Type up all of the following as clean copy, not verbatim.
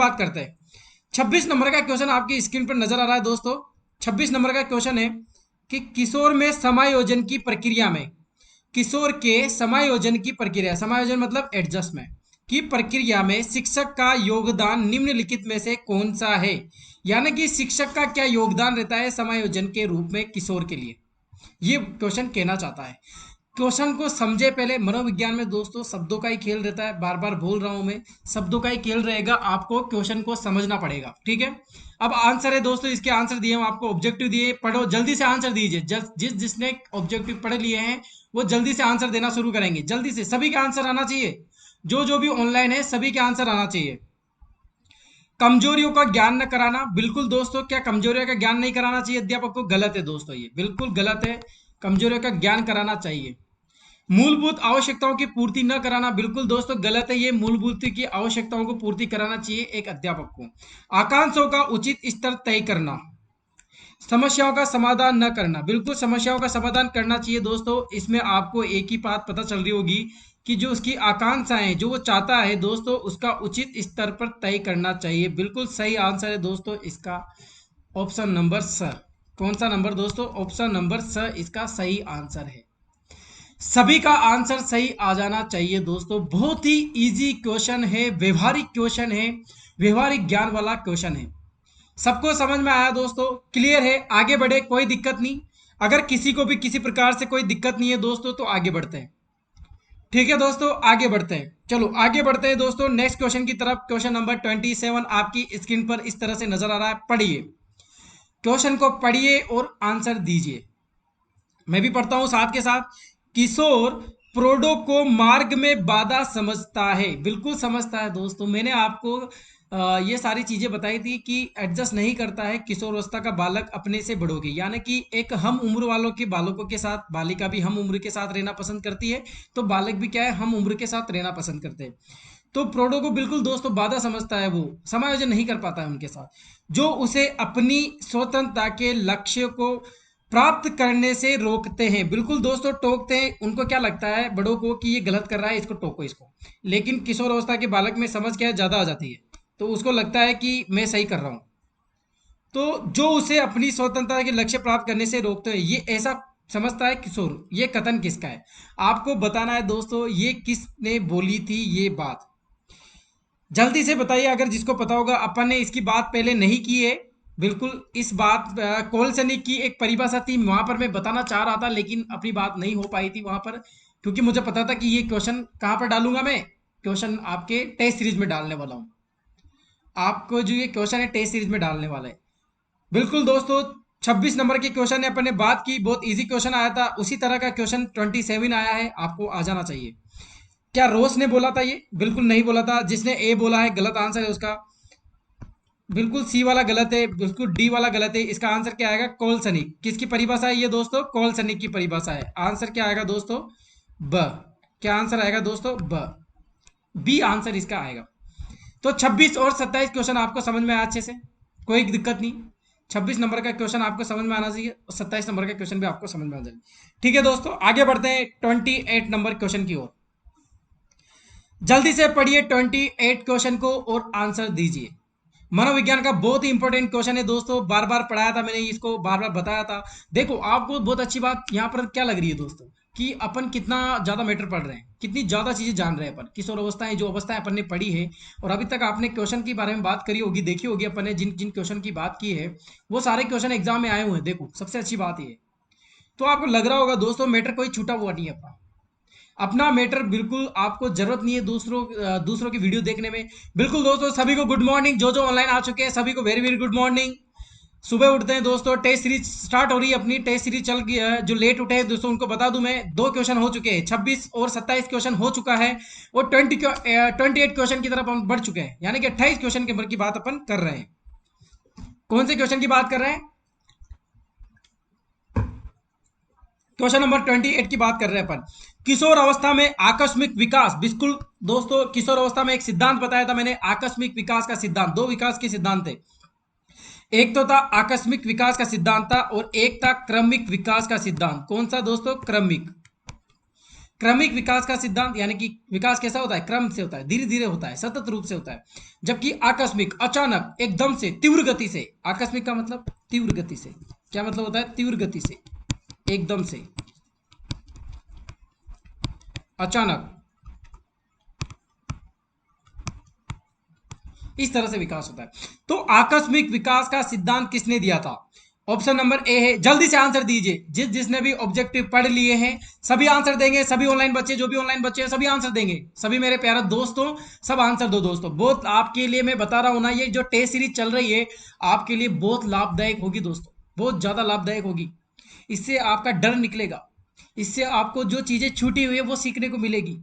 बात करते हैं। 26 नंबर का क्वेश्चन आपकी स्क्रीन पर नजर आ रहा है दोस्तों। 26 नंबर का क्वेश्चन है कि किशोर में समायोजन की प्रक्रिया में, किशोर के समायोजन की प्रक्रिया, समायोजन मतलब एडजस्टमेंट की प्रक्रिया में शिक्षक का योगदान निम्नलिखित में से कौन सा है। यानी कि शिक्षक का क्या योगदान रहता है समायोजन के रूप में किशोर के लिए, ये क्वेश्चन कहना चाहता है। क्वेश्चन को समझे पहले। मनोविज्ञान में दोस्तों शब्दों का ही खेल रहता है, बार बार बोल रहा हूं मैं, शब्दों का ही खेल रहेगा, आपको क्वेश्चन को समझना पड़ेगा, ठीक है। अब आंसर है दोस्तों, इसके आंसर दिए हम आपको, ऑब्जेक्टिव दिए, पढ़ो जल्दी से आंसर दीजिए। जिसने ऑब्जेक्टिव पढ़ लिए हैं वो जल्दी से आंसर देना शुरू करेंगे, जल्दी से सभी का आंसर आना चाहिए। जो भी ऑनलाइन है सभी के आंसर आना चाहिए। कमजोरियों का ज्ञान न कराना, बिल्कुल दोस्तों, क्या कमजोरियों का ज्ञान नहीं कराना चाहिए अध्यापक को? गलत है दोस्तों, ये बिल्कुल गलत है। कमजोरियों का ज्ञान कराना चाहिए। मूलभूत आवश्यकताओं की पूर्ति न कराना, बिल्कुल दोस्तों गलत है, ये मूलभूत की आवश्यकताओं को पूर्ति कराना चाहिए एक अध्यापक को। आकांक्षों का उचित स्तर तय करना, समस्याओं का समाधान न करना, बिल्कुल समस्याओं का समाधान करना चाहिए दोस्तों। इसमें आपको एक ही बात पता चल रही होगी कि जो उसकी आकांक्षाएं, जो वो चाहता है दोस्तों, उसका उचित स्तर पर तय करना चाहिए। बिल्कुल सही आंसर है दोस्तों इसका, ऑप्शन नंबर स। कौन सा नंबर दोस्तों? ऑप्शन नंबर स इसका सही आंसर है। सभी का आंसर सही आ जाना चाहिए दोस्तों। बहुत ही इजी क्वेश्चन है, व्यवहारिक क्वेश्चन है, व्यवहारिक ज्ञान वाला क्वेश्चन है। सबको समझ में आया दोस्तों? क्लियर है? आगे बढ़े, कोई दिक्कत नहीं। अगर किसी को भी किसी प्रकार से कोई दिक्कत नहीं है दोस्तों तो आगे बढ़ते हैं, ठीक है दोस्तों, आगे बढ़ते हैं। चलो आगे बढ़ते हैं दोस्तों नेक्स्ट क्वेश्चन की तरफ। क्वेश्चन नंबर 27 आपकी स्क्रीन पर इस तरह से नजर आ रहा है, पढ़िए क्वेश्चन को, पढ़िए और आंसर दीजिए। मैं भी पढ़ता हूं साथ के साथ। किशोर प्रोडो को मार्ग में बाधा समझता है, बिल्कुल समझता है दोस्तों। मैंने आपको ये सारी चीजें बताई थी कि एडजस्ट नहीं करता है किशोरावस्था का बालक अपने से बड़ों की, यानी कि एक हम उम्र वालों के बालकों के साथ, बालिका भी हम उम्र के साथ रहना पसंद करती है, तो बालक भी क्या है, हम उम्र के साथ रहना पसंद करते हैं। तो प्रोडो को बिल्कुल दोस्तों बाधा समझता है, वो समायोजन नहीं कर पाता है उनके साथ, जो उसे अपनी स्वतंत्रता के लक्ष्य को प्राप्त करने से रोकते हैं। बिल्कुल दोस्तों टोकते हैं, उनको क्या लगता है बड़ों को कि ये गलत कर रहा है, इसको टोको इसको। लेकिन किशोर अवस्था के बालक में समझ क्या है, ज्यादा आ जाती है, तो उसको लगता है कि मैं सही कर रहा हूं। तो जो उसे अपनी स्वतंत्रता के लक्ष्य प्राप्त करने से रोकते हैं, ये ऐसा समझता है किशोर। ये कथन किसका है आपको बताना है दोस्तों, ये किसने बोली थी ये बात, जल्दी से बताइए। अगर जिसको पता होगा, अपन ने इसकी बात पहले नहीं की है, बिल्कुल इस बात कोलसनिक की एक परिभाषा थी, वहां पर मैं बताना चाह रहा था लेकिन अपनी बात नहीं हो पाई थी वहां पर, क्योंकि मुझे पता था कि ये क्वेश्चन कहां पर डालूंगा मैं, क्वेश्चन आपके टेस्ट सीरीज में डालने वाला हूं। आपको जो ये क्वेश्चन है टेस्ट सीरीज में डालने वाला है। बिल्कुल दोस्तों 26 नंबर के क्वेश्चन है, अपन ने बात की, बहुत इजी क्वेश्चन आया था, उसी तरह का क्वेश्चन 27 आया है, आपको आ जाना चाहिए। क्या रोज ने बोला था ये? बिल्कुल नहीं बोला था, जिसने ए बोला है गलत आंसर है उसका, बिल्कुल सी वाला गलत है, बिल्कुल डी वाला गलत है। इसका आंसर क्या आएगा? कोलसनिक। किसकी परिभाषा है ये दोस्तों? कोलसनिक की परिभाषा है। आंसर क्या आएगा दोस्तों? ब। क्या आंसर आएगा दोस्तों? ब, बी आंसर इसका आएगा। तो 26 और 27 क्वेश्चन आपको समझ में आया अच्छे से, कोई दिक्कत नहीं। 26 नंबर का क्वेश्चन आपको समझ में आना चाहिए और 27 नंबर का क्वेश्चन भी आपको समझ में आ जाएगा, ठीक है दोस्तों। आगे बढ़ते हैं 28 नंबर क्वेश्चन की ओर। जल्दी से पढ़िए 28 क्वेश्चन को और आंसर दीजिए। मनोविज्ञान का बहुत ही इंपॉर्टेंट क्वेश्चन है दोस्तों, बार बार पढ़ाया था मैंने इसको, बार बार बताया था। देखो आपको बहुत अच्छी बात यहाँ पर क्या लग रही है दोस्तों, कि अपन कितना ज्यादा मैटर पढ़ रहे हैं, कितनी ज्यादा चीजें जान रहे हैं अपन। किशोर अवस्थाएं, जो अवस्थाएं अपन ने पढ़ी है, और अभी तक आपने क्वेश्चन के बारे में बात करी होगी, देखी होगी अपन ने जिन जिन क्वेश्चन की बात की है, वो सारे क्वेश्चन एग्जाम में आए हुए हैं। देखो सबसे अच्छी बात ये है, तो आपको लग रहा होगा दोस्तों मैटर कोई छूटा हुआ नहीं है अपना, अपना मैटर बिल्कुल आपको जरूरत नहीं है दूसरों की वीडियो देखने में। बिल्कुल दोस्तों सभी को गुड मॉर्निंग, जो जो ऑनलाइन आ चुके हैं सभी को वेरी वेरी गुड मॉर्निंग। सुबह उठते हैं दोस्तों, टेस्ट सीरीज स्टार्ट हो रही है, अपनी टेस्ट सीरीज चल गई है। जो लेट उठे हैं दोस्तों उनको बता दूं मैं, दो क्वेश्चन हो चुके हैं, 26 और 27 क्वेश्चन हो चुका है, और 28 क्वेश्चन की तरफ हम बढ़ चुके हैं, यानी कि 28 क्वेश्चन के की बात अपन कर रहे हैं। कौन से क्वेश्चन की बात कर रहे हैं? क्वेश्चन नंबर 28 की बात कर रहे हैं अपन। किशोर अवस्था में आकस्मिक विकास, बिल्कुल दोस्तों किशोर अवस्था में एक सिद्धांत बताया था मैंने, आकस्मिक विकास का सिद्धांत। दो विकास के सिद्धांत थे, एक तो था आकस्मिक विकास का सिद्धांत था, और एक था क्रमिक विकास का सिद्धांत। कौन सा दोस्तों? क्रमिक। क्रमिक विकास का सिद्धांत यानी कि विकास कैसा होता है, क्रम से होता है, धीरे धीरे होता है, सतत रूप से होता है। जबकि आकस्मिक, अचानक, एकदम से, तीव्र गति से। आकस्मिक का मतलब तीव्र गति से। क्या मतलब होता है, तीव्र गति से, एकदम से, अचानक, इस तरह से विकास होता है। तो आकस्मिक विकास का सिद्धांत किसने दिया था? ऑप्शन नंबर ए है। जल्दी से आंसर दीजिए, जिसने भी ऑब्जेक्टिव पढ़ लिए हैं सभी आंसर देंगे। सभी ऑनलाइन बच्चे, जो भी ऑनलाइन बच्चे हैं सभी आंसर देंगे। सभी मेरे प्यारे दोस्तों सब आंसर दो दोस्तों। बहुत आपके लिए मैं बता रहा हूं ना, ये जो टेस्ट सीरीज चल रही है आपके लिए बहुत लाभदायक होगी दोस्तों, बहुत ज्यादा लाभदायक होगी। इससे आपका डर निकलेगा, इससे आपको जो चीजें छूटी हुई है वो सीखने को मिलेगी।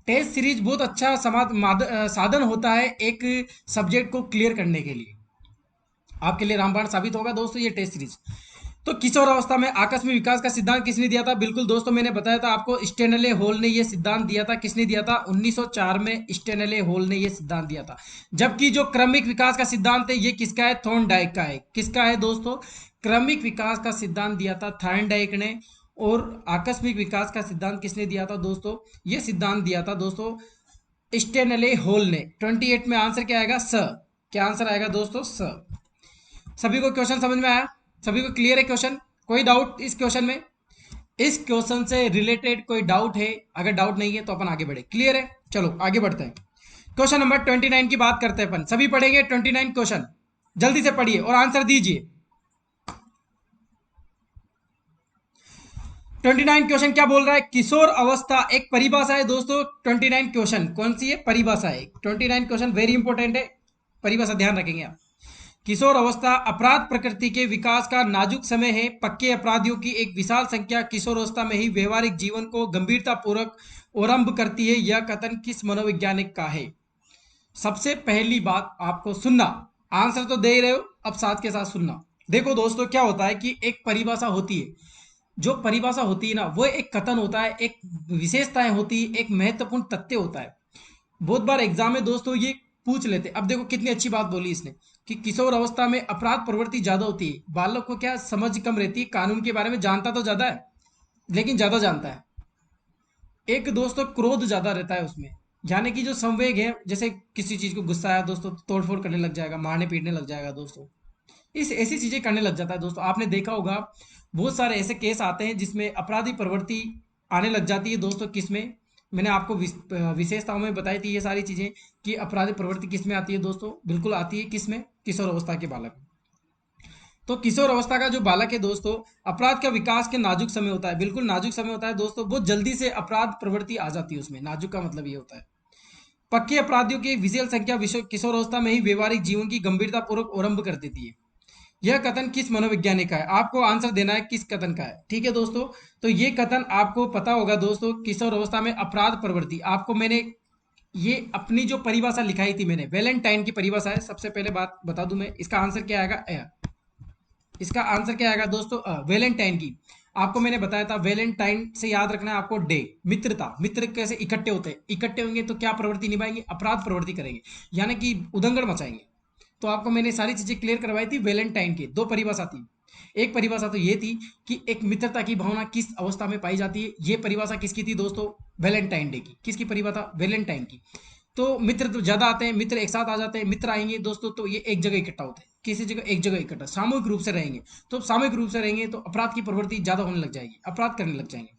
टेस्ट सीरीज बहुत अच्छा साधन होता है एक सब्जेक्ट को क्लियर करने के लिए। आपके लिए रामबाण साबित होगा दोस्तों ये टेस्ट सीरीज। तो किशोर अवस्था में आकस्मिक विकास का सिद्धांत किसने दिया था? बिल्कुल दोस्तों मैंने बताया था आपको, स्टेनले हॉल ने यह सिद्धांत दिया था। किसने दिया था? 1904 में स्टेनले हॉल ने यह सिद्धांत दिया था। जबकि जो क्रमिक विकास का सिद्धांत है ये किसका है? थॉर्नडाइक का है। किसका है दोस्तों? क्रमिक विकास का सिद्धांत दिया था थॉर्नडाइक ने। और आकस्मिक विकास का सिद्धांत किसने दिया था दोस्तों? ये सिद्धांत दिया था दोस्तों स्टेनले हॉल ने। 28 में आंसर क्या आएगा? स। क्या आंसर आएगा दोस्तों? स। सभी को क्वेश्चन समझ में आया? सभी को क्लियर है क्वेश्चन? कोई डाउट इस क्वेश्चन में? इस क्वेश्चन से रिलेटेड कोई डाउट है? अगर डाउट नहीं है तो अपन आगे बढ़े। क्लियर है? चलो आगे बढ़ते हैं। क्वेश्चन नंबर 29 की बात करते हैं अपन। सभी पढ़ेंगे 29 क्वेश्चन। जल्दी से पढ़िए और आंसर दीजिए। 29 क्वेश्चन क्या बोल रहा है? किशोर अवस्था एक परिभाषा है दोस्तों। 29 क्वेश्चन कौन सी है? परिभाषा है। 29 क्वेश्चन वेरी इंपॉर्टेंट है, परिभाषा ध्यान रखेंगे आप। किशोर अवस्था अपराध प्रकृति के विकास का नाजुक समय है। पक्के अपराधियों की एक विशाल संख्या किशोर अवस्था में ही व्यवहारिक जीवन को गंभीरता पूर्वक आरंभ करती है। यह कथन किस मनोवैज्ञानिक का है? सबसे पहली बात आपको सुनना, आंसर तो दे ही रहे हो, अब साथ के साथ सुनना। देखो दोस्तों क्या होता है कि एक परिभाषा होती है, जो परिभाषा होती है ना वो एक कथन होता है, एक विशेषताएं होती है, एक महत्वपूर्ण तथ्य होता है। बहुत बार एग्जाम में दोस्तों ये पूछ लेते। अब देखो कितनी अच्छी बात बोली इसने कि किशोर अवस्था में अपराध प्रवृत्ति ज्यादा होती है। बालक को क्या समझ कम रहती है, कानून के बारे में जानता तो ज्यादा है लेकिन ज्यादा जानता है। एक दोस्तों क्रोध ज्यादा रहता है उसमें, यानी कि जो संवेग है, जैसे किसी चीज को गुस्सा आया दोस्तों तोड़फोड़ करने लग जाएगा, मारने पीटने लग जाएगा दोस्तों, इस ऐसी चीजें करने लग जाता है दोस्तों। आपने देखा होगा बहुत सारे ऐसे केस आते हैं जिसमें अपराधी प्रवृत्ति आने लग जाती है दोस्तों। किसमें? मैंने आपको विशेषताओं में बताई थी ये सारी चीजें कि अपराधी प्रवृत्ति किसमें आती है दोस्तों। बिल्कुल आती है किसमें? किशोर अवस्था के बालक। तो किशोर अवस्था का जो बालक है दोस्तों, अपराध का विकास के नाजुक समय होता है। बिल्कुल नाजुक समय होता है दोस्तों, बहुत जल्दी से अपराध प्रवृत्ति आ जाती है उसमें। नाजुक का मतलब ये होता है। पक्के अपराधियों की विशाल संख्या किशोर अवस्था में ही व्यवहारिक जीवन की गंभीरता पूर्वक आरंभ कर देती है। यह कथन किस मनोवैज्ञानिक का है? आपको आंसर देना है किस कथन का है। ठीक है दोस्तों, तो ये कथन आपको पता होगा दोस्तों, किशोर अवस्था में अपराध प्रवृत्ति। आपको मैंने ये अपनी जो परिभाषा लिखाई थी मैंने, वैलेंटाइन की परिभाषा है। सबसे पहले बात बता दूं मैं, इसका आंसर क्या आएगा? इसका आंसर क्या आएगा दोस्तों? वैलेंटाइन की। आपको मैंने बताया था वैलेंटाइन से याद रखना है आपको डे। मित्रता, मित्र कैसे इकट्ठे होते हैं, इकट्ठे होंगे तो क्या प्रवृत्ति निभाएंगे? अपराध प्रवृत्ति करेंगे, यानी कि उदंगड़ मचाएंगे। तो आपको मैंने सारी चीजें क्लियर करवाई थी। वैलेंटाइन की दो परिभाषा थी। एक परिभाषा तो ये थी कि एक मित्रता की भावना किस अवस्था में पाई जाती है। ये परिभाषा किसकी थी दोस्तों? वैलेंटाइन डे की। किसकी परिभाषा? वैलेंटाइन की। तो मित्र तो ज्यादा आते हैं, मित्र एक साथ आ जाते हैं, मित्र आएंगे दोस्तों तो ये एक जगह इकट्ठा होते हैं। किसी जगह एक जगह इकट्ठा सामूहिक रूप से रहेंगे। तो सामूहिक रूप से रहेंगे तो अपराध की प्रवृत्ति ज्यादा होने लग जाएगी, अपराध करने लग जाएंगे।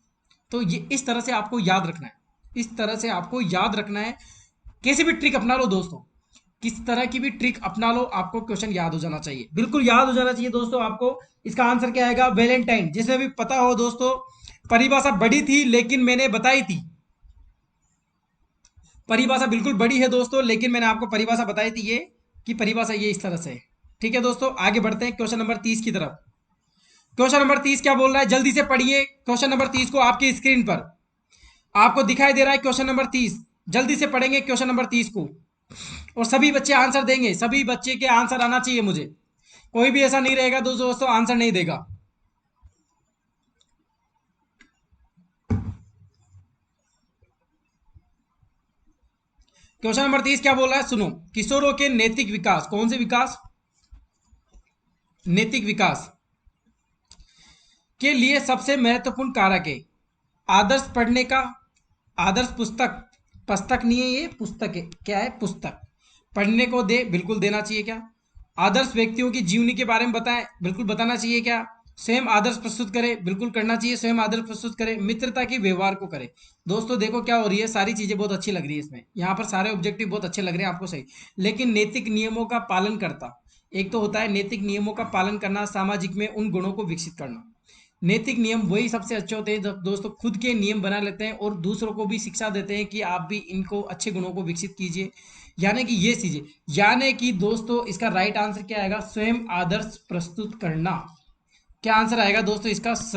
तो ये इस तरह से आपको याद रखना है, इस तरह से आपको याद रखना है। कैसे भी ट्रिक अपना लो दोस्तों, किस तरह की भी ट्रिक अपना लो, आपको क्वेश्चन याद हो जाना चाहिए, बिल्कुल याद हो जाना चाहिए दोस्तों आपको। इसका आंसर क्या आएगा? वैलेंटाइन। जिसमें भी पता हो दोस्तों, परिभाषा बड़ी थी लेकिन मैंने बताई थी। परिभाषा बिल्कुल बड़ी है दोस्तों, लेकिन मैंने आपको परिभाषा बताई थी ये कि परिभाषा ये इस तरह से है। ठीक है दोस्तों, आगे बढ़ते हैं क्वेश्चन नंबर 30 की तरफ। क्वेश्चन नंबर 30 क्या बोल रहा है? जल्दी से पढ़िए क्वेश्चन नंबर 30 को। आपकी स्क्रीन पर आपको दिखाई दे रहा है क्वेश्चन नंबर 30। जल्दी से पढ़ेंगे क्वेश्चन नंबर 30 को और सभी बच्चे आंसर देंगे। सभी बच्चे के आंसर आना चाहिए मुझे। कोई भी ऐसा नहीं रहेगा दोस्तों आंसर नहीं देगा। क्वेश्चन नंबर 30 क्या बोल रहा है? सुनो। किशोरों के नैतिक विकास, कौन से विकास? नैतिक विकास के लिए सबसे महत्वपूर्ण कारक है। आदर्श पढ़ने का, आदर्श पुस्तक, पुस्तक नहीं है ये, पुस्तक है, क्या है, पुस्तक पढ़ने को दे, बिल्कुल देना चाहिए क्या। आदर्श व्यक्तियों की जीवनी के बारे में बताएं, बिल्कुल बताना चाहिए क्या। स्वयं आदर्श प्रस्तुत करे, बिल्कुल करना चाहिए, स्वयं आदर्श प्रस्तुत करे। मित्रता की व्यवहार को करे। दोस्तों देखो क्या हो रही है, सारी चीजें बहुत अच्छी लग रही है इसमें, यहाँ पर सारे ऑब्जेक्टिव बहुत अच्छे लग रहे हैं आपको, सही। लेकिन नैतिक नियमों का पालन करता, एक तो होता है नैतिक नियमों का पालन करना, सामाजिक में उन गुणों को विकसित करना। नैतिक नियम वही सबसे अच्छे होते हैं जब दोस्तों खुद के नियम बना लेते हैं और दूसरों को भी शिक्षा देते हैं कि आप भी इनको अच्छे गुणों को विकसित कीजिए, यानी कि ये चीजें, यानी कि दोस्तों इसका राइट आंसर क्या आएगा, स्वयं आदर्श प्रस्तुत करना। क्या आंसर आएगा दोस्तों इसका, स।